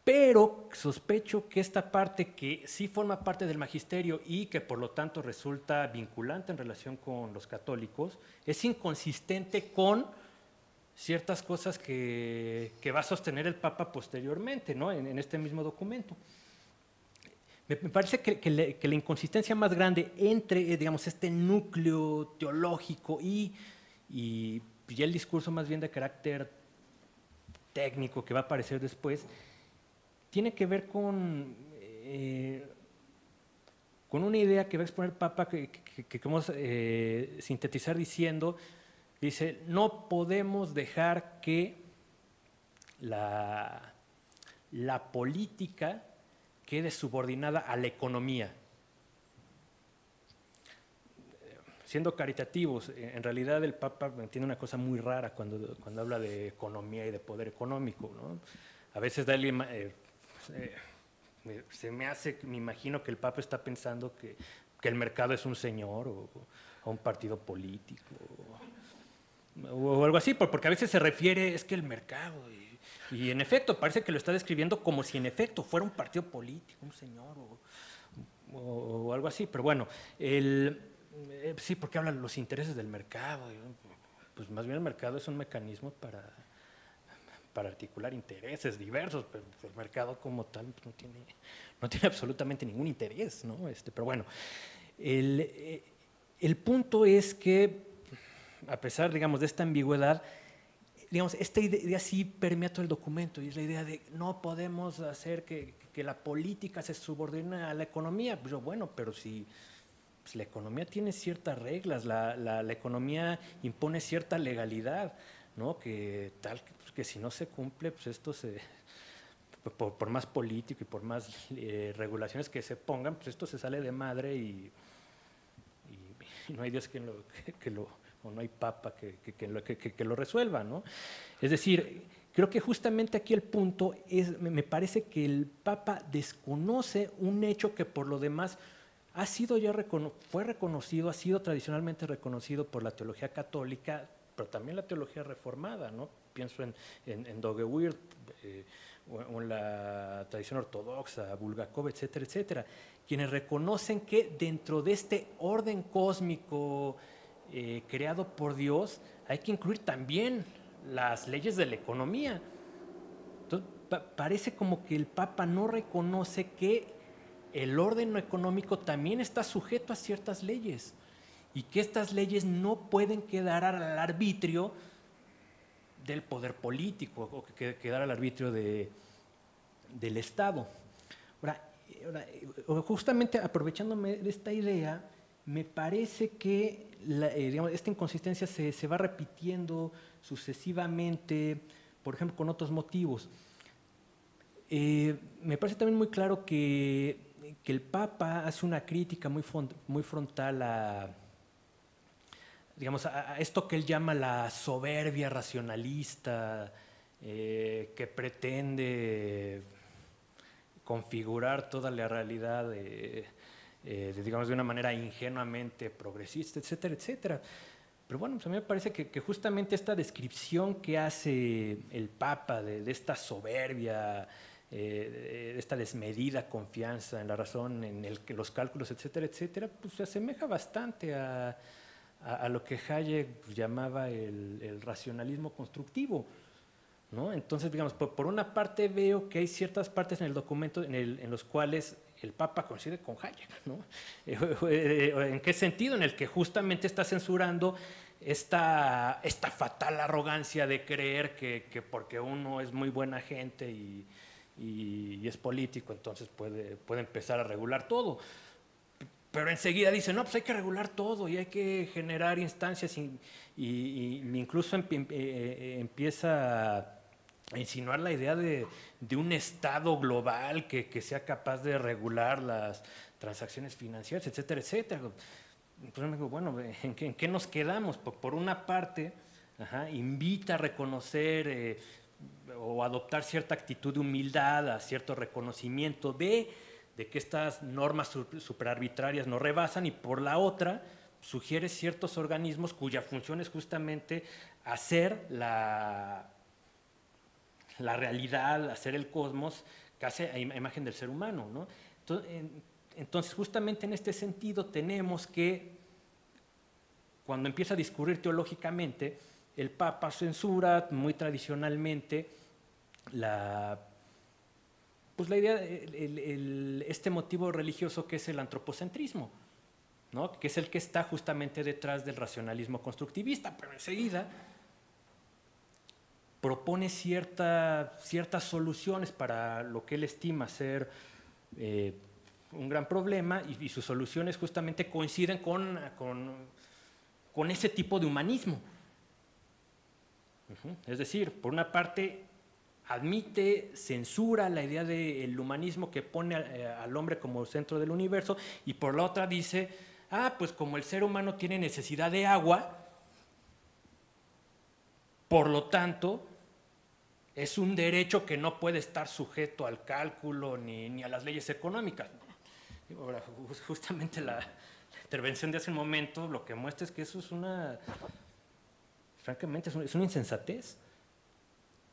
pero sospecho que esta parte que sí forma parte del magisterio y que por lo tanto resulta vinculante en relación con los católicos, es inconsistente con ciertas cosas que va a sostener el Papa posteriormente, ¿no? En este mismo documento. Me parece que la inconsistencia más grande entre, digamos, este núcleo teológico y ya el discurso más bien de carácter técnico que va a aparecer después, tiene que ver con una idea que va a exponer el Papa que vamos a sintetizar diciendo, dice, no podemos dejar que la política quede subordinada a la economía. Siendo caritativos, en realidad el Papa tiene una cosa muy rara cuando habla de economía y de poder económico, ¿no? A veces me imagino que el Papa está pensando que el mercado es un señor o un partido político o algo así, porque a veces se refiere, es que el mercado, y en efecto parece que lo está describiendo como si en efecto fuera un partido político, un señor o algo así, pero bueno, sí, porque hablan de los intereses del mercado, pues más bien el mercado es un mecanismo para articular intereses diversos, pero el mercado como tal pues, no tiene absolutamente ningún interés, ¿no? Pero bueno, el punto es que, a pesar, digamos, de esta ambigüedad, digamos, esta idea sí permea todo el documento, y es la idea de no podemos hacer que la política se subordine a la economía. Pues bueno, pero si pues la economía tiene ciertas reglas, la economía impone cierta legalidad, ¿no? Que si no se cumple, pues esto por más político y por más regulaciones que se pongan, pues esto se sale de madre y no hay Dios o no hay papa que lo resuelva, ¿no? Es decir, creo que justamente aquí el punto me parece que el Papa desconoce un hecho que por lo demás fue reconocido, ha sido tradicionalmente reconocido por la teología católica, pero también la teología reformada, ¿no? Pienso en Doge Wirth, o en la tradición ortodoxa, Bulgakov, etcétera, etcétera, quienes reconocen que dentro de este orden cósmico creado por Dios hay que incluir también las leyes de la economía. Entonces, parece como que el Papa no reconoce que el orden económico también está sujeto a ciertas leyes y que estas leyes no pueden quedar al arbitrio del poder político o quedar al arbitrio del Estado. Ahora, justamente aprovechándome de esta idea, me parece que digamos, esta inconsistencia se va repitiendo sucesivamente, por ejemplo, con otros motivos. Me parece también muy claro que el Papa hace una crítica muy frontal a esto que él llama la soberbia racionalista, que pretende configurar toda la realidad digamos, de una manera ingenuamente progresista, etcétera, etcétera. Pero bueno, pues a mí me parece que justamente esta descripción que hace el Papa de esta soberbia, de esta desmedida confianza en la razón, en los cálculos, etcétera, etcétera, pues se asemeja bastante a lo que Hayek llamaba el racionalismo constructivo, ¿no? Entonces, digamos, por una parte veo que hay ciertas partes en el documento en los cuales el Papa coincide con Hayek, ¿no? ¿En qué sentido? En el que justamente está censurando esta fatal arrogancia de creer que porque uno es muy buena gente y es político, entonces puede empezar a regular todo. Pero enseguida dice, no, pues hay que regular todo y hay que generar instancias y incluso empieza a insinuar la idea de un Estado global que sea capaz de regular las transacciones financieras, etcétera, etcétera. Entonces me digo, bueno, ¿en qué nos quedamos? Por una parte, invita a reconocer o adoptar cierta actitud de humildad, a cierto reconocimiento de que estas normas superarbitrarias no rebasan, y por la otra sugiere ciertos organismos cuya función es justamente hacer la realidad, hacer el cosmos casi a imagen del ser humano, ¿no? Entonces, justamente en este sentido tenemos que, cuando empieza a discurrir teológicamente, el Papa censura muy tradicionalmente pues la idea, este motivo religioso que es el antropocentrismo, ¿no? Que es el que está justamente detrás del racionalismo constructivista, pero enseguida propone ciertas soluciones para lo que él estima ser un gran problema, y sus soluciones justamente coinciden con ese tipo de humanismo. Es decir, por una parte admite, censura la idea del humanismo que pone al hombre como centro del universo, y por la otra dice, pues como el ser humano tiene necesidad de agua, por lo tanto es un derecho que no puede estar sujeto al cálculo ni a las leyes económicas. Ahora, justamente la intervención de hace un momento lo que muestra es que eso es francamente es una insensatez.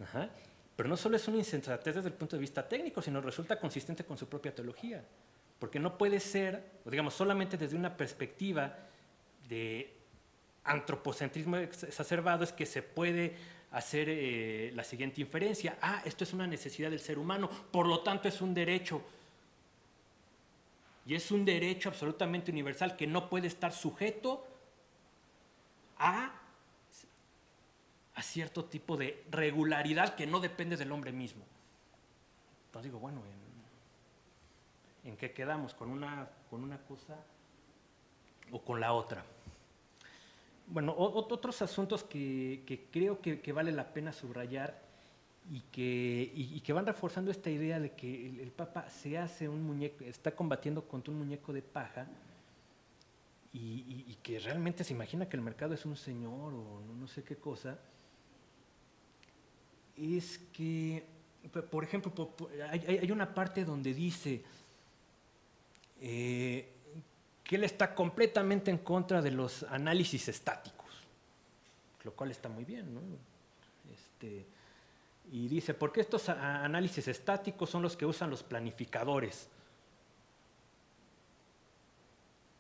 Ajá. Pero no solo es una insensatez desde el punto de vista técnico, sino resulta consistente con su propia teología. Porque no puede ser, digamos, solamente desde una perspectiva de antropocentrismo exacerbado es que se puede hacer la siguiente inferencia. Esto es una necesidad del ser humano, por lo tanto es un derecho. Y es un derecho absolutamente universal que no puede estar sujeto a cierto tipo de regularidad que no depende del hombre mismo. Entonces digo, bueno, ¿en qué quedamos? ¿Con una cosa o con la otra? Bueno, otros asuntos que creo que vale la pena subrayar y que van reforzando esta idea de que el Papa se hace un muñeco, está combatiendo contra un muñeco de paja, y que realmente se imagina que el mercado es un señor o no sé qué cosa, es que, por ejemplo, hay una parte donde dice que él está completamente en contra de los análisis estáticos, lo cual está muy bien, ¿no? Y dice, ¿por qué estos análisis estáticos son los que usan los planificadores?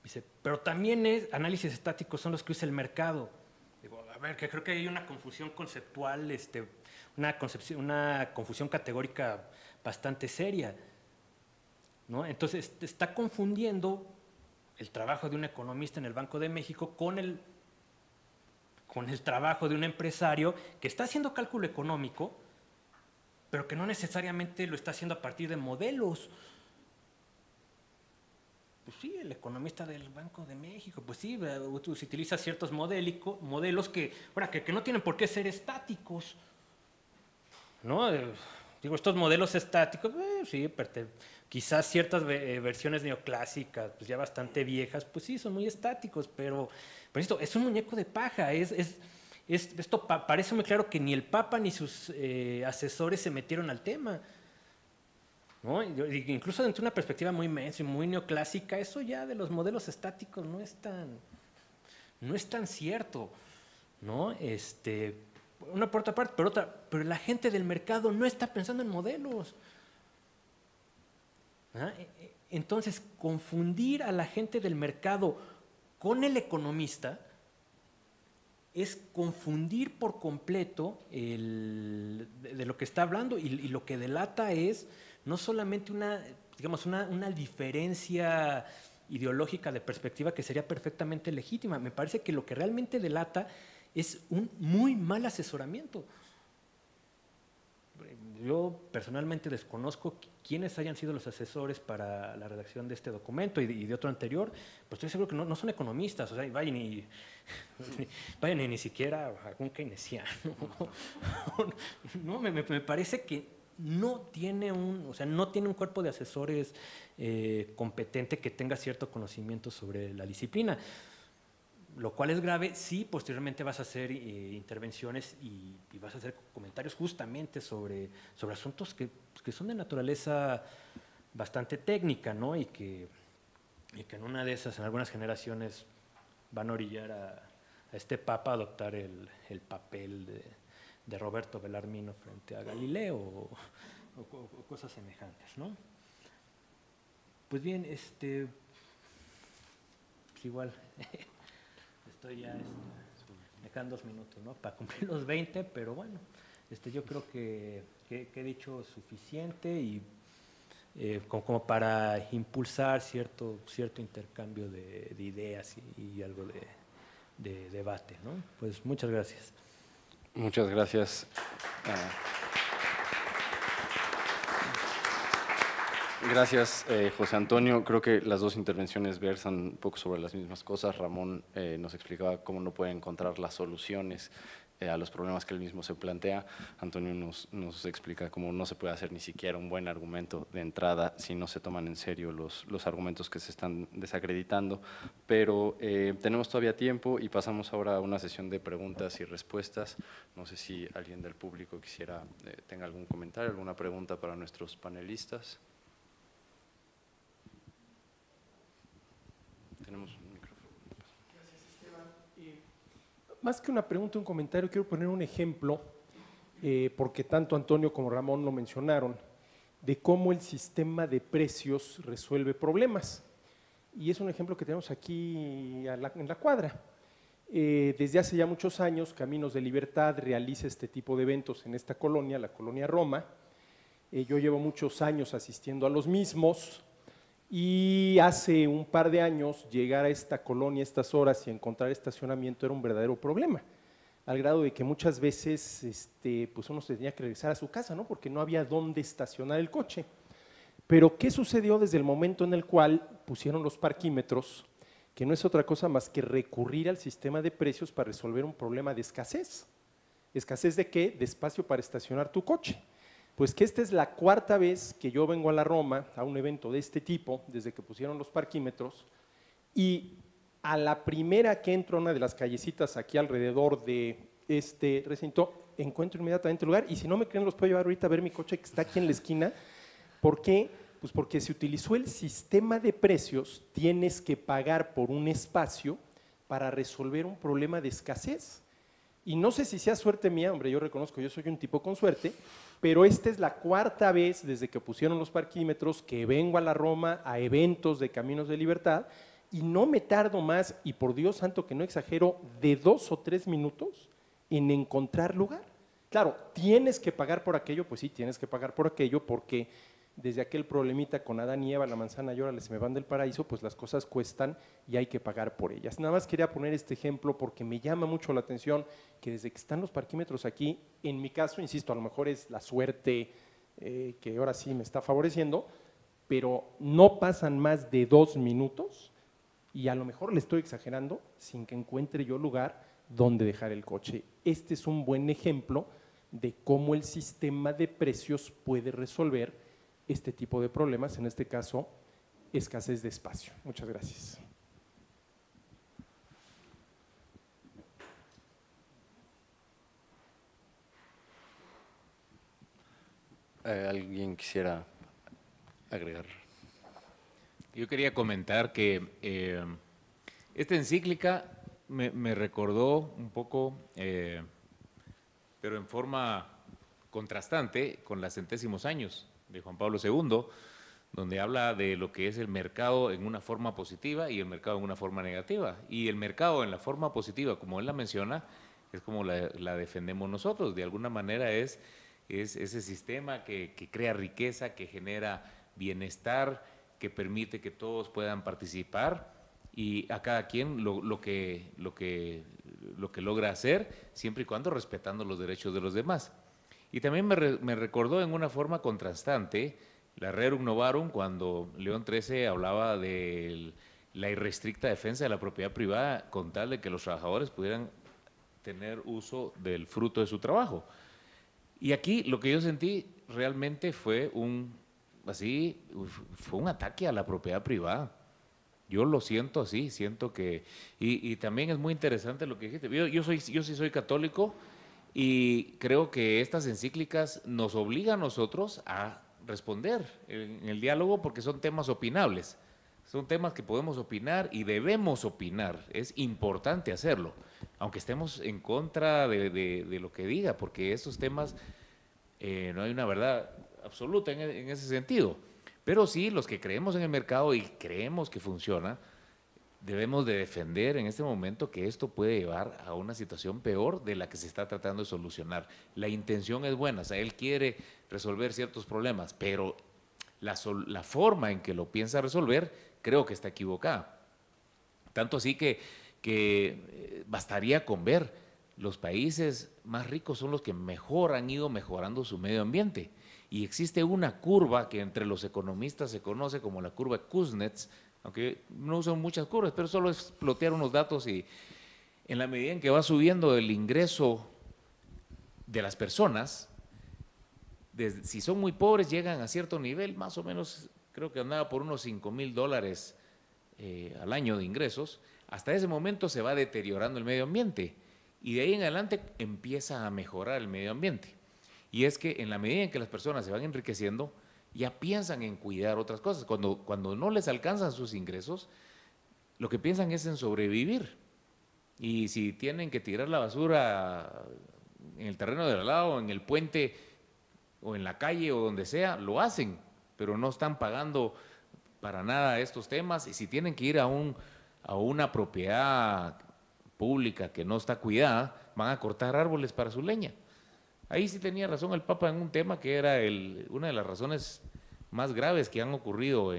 Dice, pero también análisis estáticos son los que usa el mercado. Digo, a ver, que creo que hay una confusión conceptual, una confusión categórica bastante seria, ¿no? Entonces, está confundiendo el trabajo de un economista en el Banco de México con el trabajo de un empresario que está haciendo cálculo económico, pero que no necesariamente lo está haciendo a partir de modelos. Pues sí, el economista del Banco de México, pues sí, se utiliza ciertos modelos que no tienen por qué ser estáticos, ¿no? Digo, estos modelos estáticos, sí, quizás ciertas versiones neoclásicas, pues ya bastante viejas, pues sí, son muy estáticos, pero esto es un muñeco de paja. Esto parece muy claro que ni el Papa ni sus asesores se metieron al tema, ¿no? Incluso dentro de una perspectiva muy mainstream, muy neoclásica, eso ya de los modelos estáticos no es tan cierto, ¿no? Una por otra parte, pero la gente del mercado no está pensando en modelos. Entonces, confundir a la gente del mercado con el economista es confundir por completo de lo que está hablando, y lo que delata es no solamente una diferencia ideológica de perspectiva que sería perfectamente legítima. Me parece que lo que realmente delata es un muy mal asesoramiento. Yo personalmente desconozco quiénes hayan sido los asesores para la redacción de este documento y de otro anterior, pues estoy seguro que no son economistas, o sea, vayan y ni siquiera algún keynesiano. No, me parece que no tiene un cuerpo de asesores competente que tenga cierto conocimiento sobre la disciplina. Lo cual es grave si posteriormente vas a hacer intervenciones y vas a hacer comentarios justamente sobre asuntos que son de naturaleza bastante técnica, ¿no? Y que en una de esas, en algunas generaciones, van a orillar a este Papa a adoptar el papel de Roberto Bellarmino frente a Galileo, o cosas semejantes, ¿no? Pues bien, pues igual, estoy ya, me quedan 2 minutos, ¿no? Para cumplir los 20, pero bueno, yo creo que he dicho suficiente y como para impulsar cierto intercambio de ideas y algo de debate, ¿no? Pues muchas gracias. Muchas gracias. Gracias, José Antonio. Creo que las dos intervenciones versan un poco sobre las mismas cosas. Ramón nos explicaba cómo no puede encontrar las soluciones a los problemas que él mismo se plantea. Antonio nos explica cómo no se puede hacer ni siquiera un buen argumento de entrada si no se toman en serio los argumentos que se están desacreditando. Pero tenemos todavía tiempo y pasamos ahora a una sesión de preguntas y respuestas. No sé si alguien del público tenga algún comentario, alguna pregunta para nuestros panelistas. Tenemos un micrófono. Gracias, Esteban. Más que una pregunta, un comentario, quiero poner un ejemplo, porque tanto Antonio como Ramón lo mencionaron, de cómo el sistema de precios resuelve problemas. Y es un ejemplo que tenemos aquí en la cuadra. Desde hace ya muchos años, Caminos de Libertad realiza este tipo de eventos en esta colonia, la colonia Roma. Yo llevo muchos años asistiendo a los mismos. Y hace un par de años llegar a esta colonia a estas horas y encontrar estacionamiento era un verdadero problema, al grado de que muchas veces pues uno se tenía que regresar a su casa, ¿no? Porque no había dónde estacionar el coche. Pero ¿qué sucedió desde el momento en el cual pusieron los parquímetros? Que no es otra cosa más que recurrir al sistema de precios para resolver un problema de escasez. ¿Escasez de qué? De espacio para estacionar tu coche. Pues que esta es la 4ª vez que yo vengo a la Roma a un evento de este tipo, desde que pusieron los parquímetros, y a la primera que entro a una de las callecitas aquí alrededor de este recinto, encuentro inmediatamente el lugar, y si no me creen los puedo llevar ahorita a ver mi coche que está aquí en la esquina. ¿Por qué? Pues porque se utilizó el sistema de precios, tienes que pagar por un espacio para resolver un problema de escasez. Y no sé si sea suerte mía, hombre, yo reconozco, yo soy un tipo con suerte, pero esta es la 4ª vez desde que pusieron los parquímetros que vengo a la Roma a eventos de Caminos de Libertad y no me tardo más, y por Dios santo que no exagero, de 2 o 3 minutos en encontrar lugar. Claro, ¿tienes que pagar por aquello? Pues sí, tienes que pagar por aquello porque desde aquel problemita con Adán y Eva, la manzana y órale, se me van del paraíso, pues las cosas cuestan y hay que pagar por ellas. Nada más quería poner este ejemplo porque me llama mucho la atención que desde que están los parquímetros aquí, en mi caso, insisto, a lo mejor es la suerte que ahora sí me está favoreciendo, pero no pasan más de 2 minutos y a lo mejor le estoy exagerando sin que encuentre yo lugar donde dejar el coche. Este es un buen ejemplo de cómo el sistema de precios puede resolver este tipo de problemas, en este caso, escasez de espacio. Muchas gracias. ¿Alguien quisiera agregar? Yo quería comentar que esta encíclica me recordó un poco, pero en forma contrastante, con los centésimos años de Juan Pablo II, donde habla de lo que es el mercado en una forma positiva y el mercado en una forma negativa. Y el mercado en la forma positiva, como él la menciona, es como la defendemos nosotros. De alguna manera es ese sistema que crea riqueza, que genera bienestar, que permite que todos puedan participar y a cada quien lo que logra hacer, siempre y cuando respetando los derechos de los demás. Y también me recordó en una forma contrastante la Rerum Novarum cuando León XIII hablaba de la irrestricta defensa de la propiedad privada con tal de que los trabajadores pudieran tener uso del fruto de su trabajo. Y aquí lo que yo sentí realmente fue un ataque a la propiedad privada. Yo lo siento así, siento que… Y también es muy interesante lo que dijiste. Yo sí soy católico y creo que estas encíclicas nos obligan a nosotros a responder en el diálogo porque son temas opinables. Son temas que podemos opinar y debemos opinar. Es importante hacerlo, aunque estemos en contra de lo que diga, porque esos temas no hay una verdad absoluta en ese sentido. Pero sí, los que creemos en el mercado y creemos que funciona, debemos de defender en este momento que esto puede llevar a una situación peor de la que se está tratando de solucionar. La intención es buena, o sea, él quiere resolver ciertos problemas, pero la forma en que lo piensa resolver creo que está equivocada. Tanto así que bastaría con ver, los países más ricos son los que mejor han ido mejorando su medio ambiente. Y existe una curva que entre los economistas se conoce como la curva Kuznets, aunque no son muchas curvas, pero solo es plotear unos datos y en la medida en que va subiendo el ingreso de las personas, si son muy pobres llegan a cierto nivel, más o menos creo que andaba por unos $5,000 al año de ingresos, hasta ese momento se va deteriorando el medio ambiente y de ahí en adelante empieza a mejorar el medio ambiente. Y es que en la medida en que las personas se van enriqueciendo, ya piensan en cuidar otras cosas. Cuando no les alcanzan sus ingresos, lo que piensan es en sobrevivir. Y si tienen que tirar la basura en el terreno de al lado, en el puente, o en la calle, o donde sea, lo hacen, pero no están pagando para nada estos temas. Y si tienen que ir a una propiedad pública que no está cuidada, van a cortar árboles para su leña. Ahí sí tenía razón el Papa en un tema que era una de las razones más graves que han ocurrido,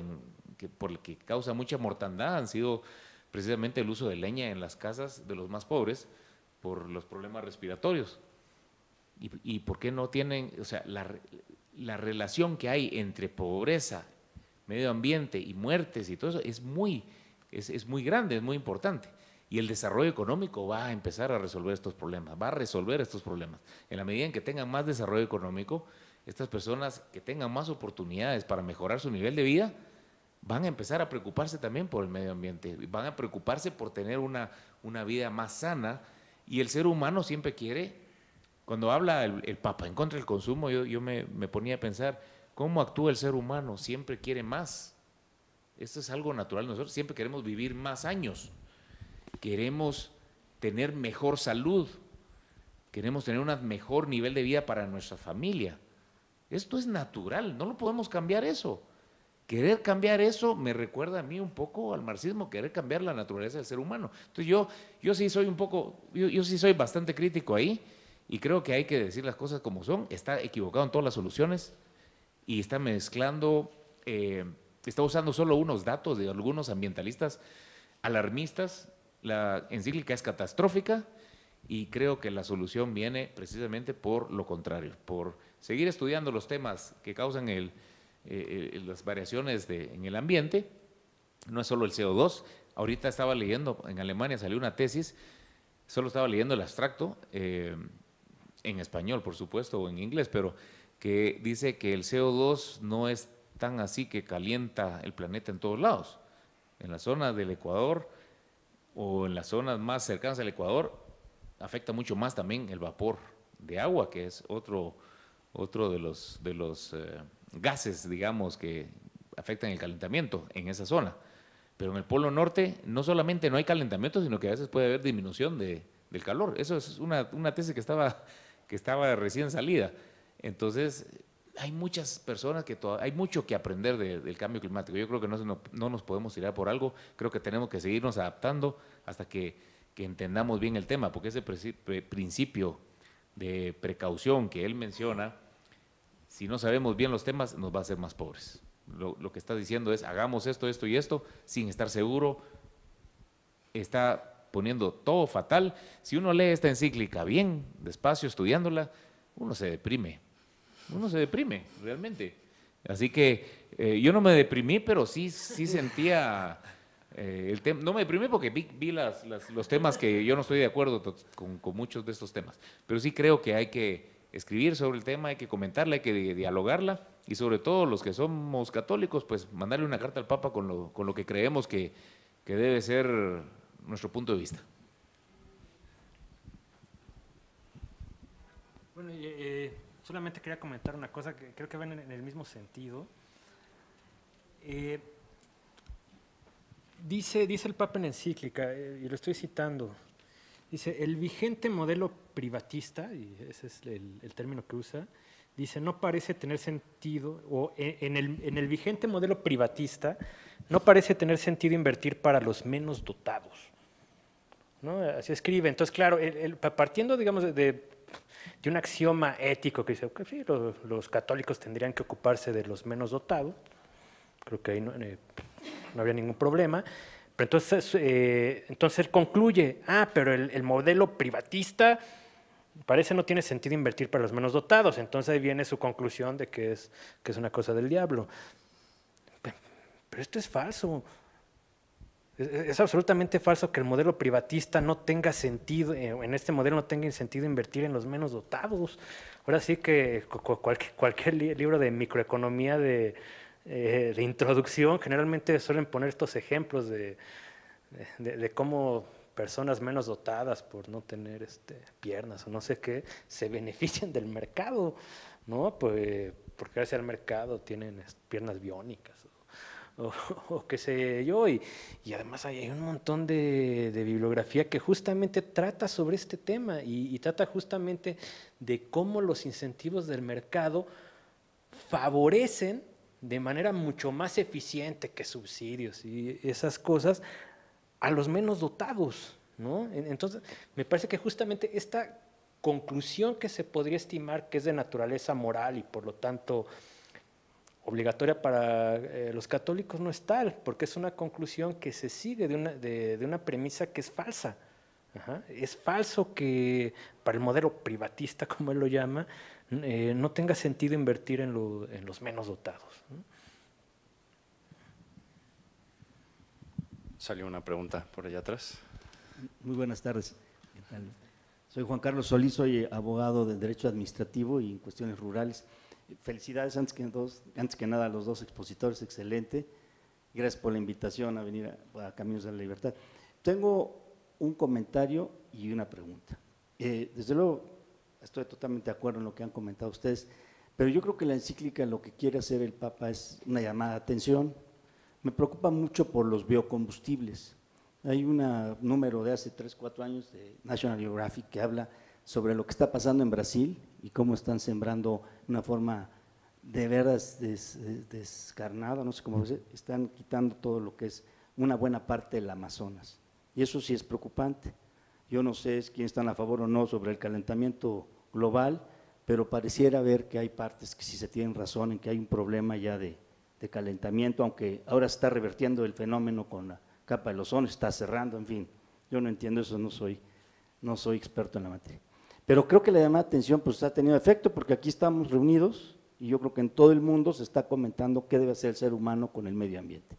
por el que causa mucha mortandad, han sido precisamente el uso de leña en las casas de los más pobres por los problemas respiratorios. ¿Y por qué no tienen, o sea, la relación que hay entre pobreza, medio ambiente y muertes y todo eso es muy grande, es muy importante? Y el desarrollo económico va a empezar a resolver estos problemas, va a resolver estos problemas. En la medida en que tengan más desarrollo económico, estas personas que tengan más oportunidades para mejorar su nivel de vida, van a empezar a preocuparse también por el medio ambiente, van a preocuparse por tener una vida más sana. Y el ser humano siempre quiere, cuando habla el Papa en contra del consumo, yo me ponía a pensar, ¿cómo actúa el ser humano? Siempre quiere más. Esto es algo natural, nosotros siempre queremos vivir más años. Queremos tener mejor salud, queremos tener un mejor nivel de vida para nuestra familia. Esto es natural, no lo podemos cambiar eso. Querer cambiar eso me recuerda a mí un poco al marxismo, querer cambiar la naturaleza del ser humano. Entonces yo sí soy yo sí soy bastante crítico ahí y creo que hay que decir las cosas como son. Está equivocado en todas las soluciones y está mezclando, está usando solo unos datos de algunos ambientalistas alarmistas. La encíclica es catastrófica y creo que la solución viene precisamente por lo contrario, por seguir estudiando los temas que causan las variaciones en el ambiente. No es solo el CO2. Ahorita estaba leyendo, en Alemania salió una tesis, solo estaba leyendo el abstracto, en español por supuesto, o en inglés, pero que dice que el CO2 no es tan así que calienta el planeta en todos lados. En la zona del Ecuador o en las zonas más cercanas al Ecuador, afecta mucho más también el vapor de agua, que es otro de los gases, digamos, que afectan el calentamiento en esa zona. Pero en el Polo Norte no solamente no hay calentamiento, sino que a veces puede haber disminución del calor. Eso es una tesis que estaba recién salida. Entonces, hay muchas personas hay mucho que aprender del cambio climático. Yo creo que no nos podemos tirar por algo. Creo que tenemos que seguirnos adaptando hasta que entendamos bien el tema, porque ese principio de precaución que él menciona, si no sabemos bien los temas, nos va a hacer más pobres. Lo que está diciendo es, hagamos esto, esto y esto, sin estar seguro, está poniendo todo fatal. Si uno lee esta encíclica bien, despacio, estudiándola, uno se deprime realmente. Así que yo no me deprimí, pero sí sentía el tema. No me deprimí porque vi los temas que yo no estoy de acuerdo con muchos de estos temas, pero sí creo que hay que escribir sobre el tema, hay que comentarla, hay que dialogarla, y sobre todo los que somos católicos, pues mandarle una carta al Papa con lo que creemos que debe ser nuestro punto de vista. Bueno, solamente quería comentar una cosa que creo que van en el mismo sentido. Dice el Papa en la encíclica, y lo estoy citando, dice, el vigente modelo privatista, y ese es el término que usa, dice, no parece tener sentido, o en el vigente modelo privatista, no parece tener sentido invertir para los menos dotados, ¿no? Así escribe. Entonces, claro, partiendo, digamos, de un axioma ético que dice que sí, los católicos tendrían que ocuparse de los menos dotados, creo que ahí no había ningún problema, pero entonces él concluye, pero el modelo privatista parece no tiene sentido invertir para los menos dotados, entonces ahí viene su conclusión de que es una cosa del diablo. Pero esto es falso. Es absolutamente falso que el modelo privatista no tenga sentido, en este modelo no tenga sentido invertir en los menos dotados. Ahora sí que cualquier libro de microeconomía de introducción generalmente suelen poner estos ejemplos de cómo personas menos dotadas por no tener piernas o no sé qué, se benefician del mercado, ¿no? Pues porque gracias al mercado tienen piernas biónicas. O qué sé yo, y además hay un montón de bibliografía que justamente trata sobre este tema y trata justamente de cómo los incentivos del mercado favorecen de manera mucho más eficiente que subsidios y esas cosas a los menos dotados, ¿no? Entonces, me parece que justamente esta conclusión que se podría estimar que es de naturaleza moral y por lo tanto obligatoria para los católicos no es tal, porque es una conclusión que se sigue de una premisa que es falsa. Es falso que para el modelo privatista, como él lo llama, no tenga sentido invertir en los menos dotados, ¿no? Salió una pregunta por allá atrás. Muy buenas tardes. ¿Qué tal? Soy Juan Carlos Solís, soy abogado de Derecho Administrativo y en cuestiones rurales. Felicidades antes que nada a los dos expositores, excelente. Gracias por la invitación a venir a Caminos de la Libertad. Tengo un comentario y una pregunta. Desde luego, estoy totalmente de acuerdo en lo que han comentado ustedes, pero yo creo que la encíclica lo que quiere hacer el Papa es una llamada de atención. Me preocupa mucho por los biocombustibles. Hay un número de hace 3, 4 años de National Geographic que habla sobre lo que está pasando en Brasil y cómo están sembrando de una forma de veras descarnada, no sé cómo decir, están quitando todo lo que es una buena parte del Amazonas. Y eso sí es preocupante. Yo no sé quién están a favor o no sobre el calentamiento global, pero pareciera ver que hay partes que sí se tienen razón en que hay un problema ya de calentamiento, aunque ahora se está revertiendo el fenómeno con la capa del ozono, está cerrando, en fin. Yo no entiendo eso, no soy experto en la materia. Pero creo que la llamada de atención pues ha tenido efecto porque aquí estamos reunidos y yo creo que en todo el mundo se está comentando qué debe hacer el ser humano con el medio ambiente.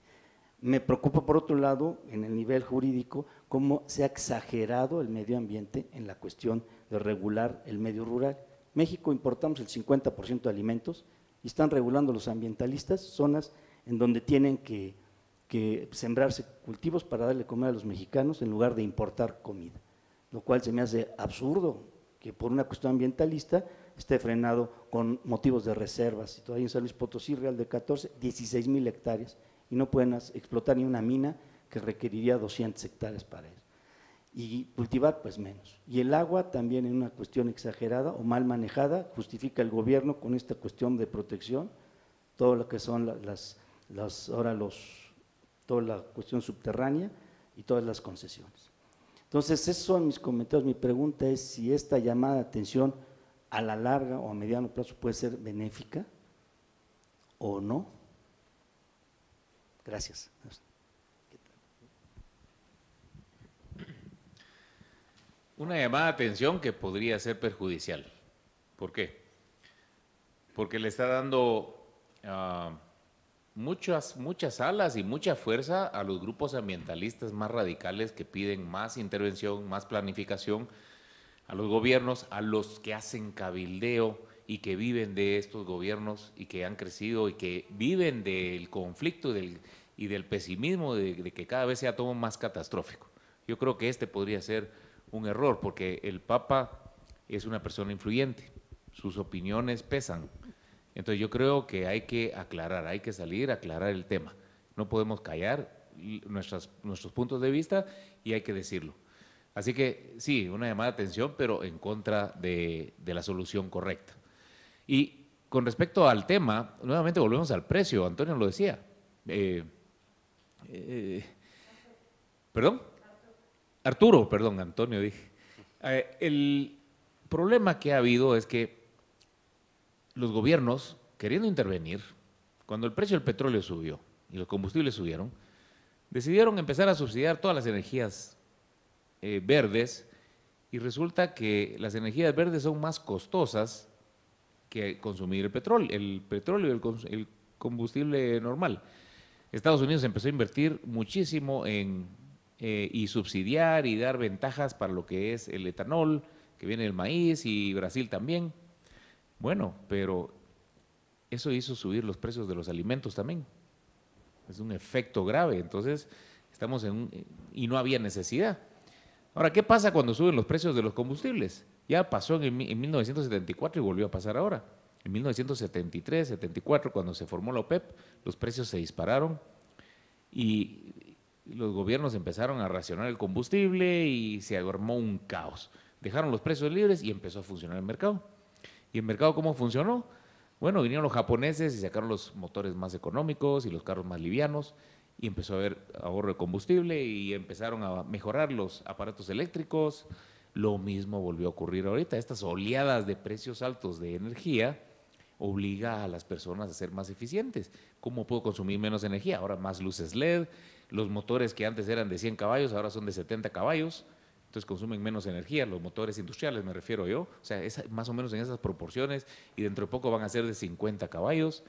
Me preocupa por otro lado, en el nivel jurídico, cómo se ha exagerado el medio ambiente en la cuestión de regular el medio rural. México importamos el 50% de alimentos y están regulando los ambientalistas zonas en donde tienen que sembrarse cultivos para darle comer a los mexicanos en lugar de importar comida, lo cual se me hace absurdo que por una cuestión ambientalista esté frenado con motivos de reservas. Y todavía en San Luis Potosí, Real de 14, 16,000 hectáreas y no pueden explotar ni una mina que requeriría 200 hectáreas para eso. Y cultivar pues menos. Y el agua también en una cuestión exagerada o mal manejada, justifica el gobierno con esta cuestión de protección, todo lo que son toda la cuestión subterránea y todas las concesiones. Entonces, esos son mis comentarios. Mi pregunta es si esta llamada de atención a la larga o a mediano plazo puede ser benéfica o no. Gracias. Una llamada de atención que podría ser perjudicial. ¿Por qué? Porque le está dando muchas alas y mucha fuerza a los grupos ambientalistas más radicales que piden más intervención, más planificación, a los gobiernos, a los que hacen cabildeo y que viven de estos gobiernos y que han crecido y que viven del conflicto y del pesimismo de que cada vez sea todo más catastrófico. Yo creo que este podría ser un error porque el Papa es una persona influyente, sus opiniones pesan. Entonces yo creo que hay que aclarar, hay que salir a aclarar el tema. No podemos callar nuestros puntos de vista y hay que decirlo. Así que sí, una llamada de atención, pero en contra de la solución correcta. Y con respecto al tema, nuevamente volvemos al precio, Antonio lo decía. ¿Perdón? Arturo, perdón, Antonio dije. El problema que ha habido es que los gobiernos, queriendo intervenir, cuando el precio del petróleo subió y los combustibles subieron, decidieron empezar a subsidiar todas las energías verdes, y resulta que las energías verdes son más costosas que consumir el petróleo y el combustible normal. Estados Unidos empezó a invertir muchísimo y subsidiar y dar ventajas para lo que es el etanol, que viene del maíz, y Brasil también. Bueno, pero eso hizo subir los precios de los alimentos también. Es un efecto grave, entonces estamos y no había necesidad. Ahora, ¿qué pasa cuando suben los precios de los combustibles? Ya pasó en 1974 y volvió a pasar ahora. En 1973, 74, cuando se formó la OPEP, los precios se dispararon y los gobiernos empezaron a racionar el combustible y se armó un caos. Dejaron los precios libres y empezó a funcionar el mercado. ¿Y el mercado cómo funcionó? Bueno, vinieron los japoneses y sacaron los motores más económicos y los carros más livianos, y empezó a haber ahorro de combustible y empezaron a mejorar los aparatos eléctricos. Lo mismo volvió a ocurrir ahorita. Estas oleadas de precios altos de energía obliga a las personas a ser más eficientes. ¿Cómo puedo consumir menos energía? Ahora más luces LED, los motores que antes eran de 100 caballos ahora son de 70 caballos, entonces consumen menos energía, los motores industriales me refiero yo, o sea, es más o menos en esas proporciones, y dentro de poco van a ser de 50 caballos.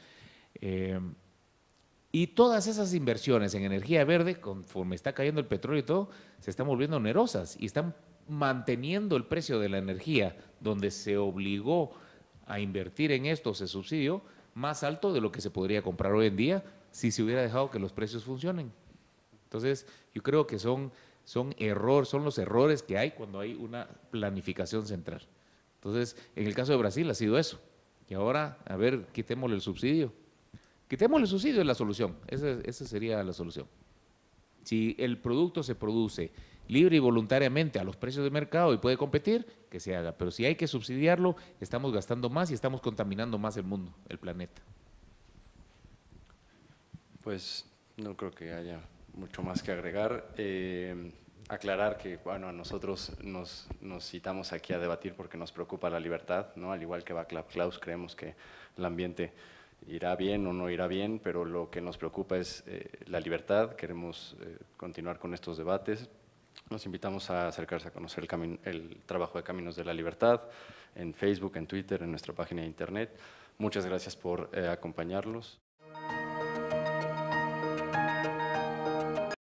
Y todas esas inversiones en energía verde, conforme está cayendo el petróleo y todo, se están volviendo onerosas y están manteniendo el precio de la energía, donde se obligó a invertir en esto, se subsidió, más alto de lo que se podría comprar hoy en día si se hubiera dejado que los precios funcionen. Entonces, yo creo que son los errores que hay cuando hay una planificación central. Entonces, en el caso de Brasil ha sido eso. Y ahora, a ver, quitémosle el subsidio. Quitémosle el subsidio es la solución, esa sería la solución. Si el producto se produce libre y voluntariamente a los precios de mercado y puede competir, que se haga. Pero si hay que subsidiarlo, estamos gastando más y estamos contaminando más el mundo, el planeta. Pues no creo que haya mucho más que agregar. Aclarar que, bueno, nosotros nos citamos aquí a debatir porque nos preocupa la libertad, ¿no? Al igual que Václav Klaus, creemos que el ambiente irá bien o no irá bien, pero lo que nos preocupa es la libertad. Queremos continuar con estos debates. Nos invitamos a acercarse a conocer el trabajo de Caminos de la Libertad en Facebook, en Twitter, en nuestra página de internet. Muchas gracias por acompañarnos.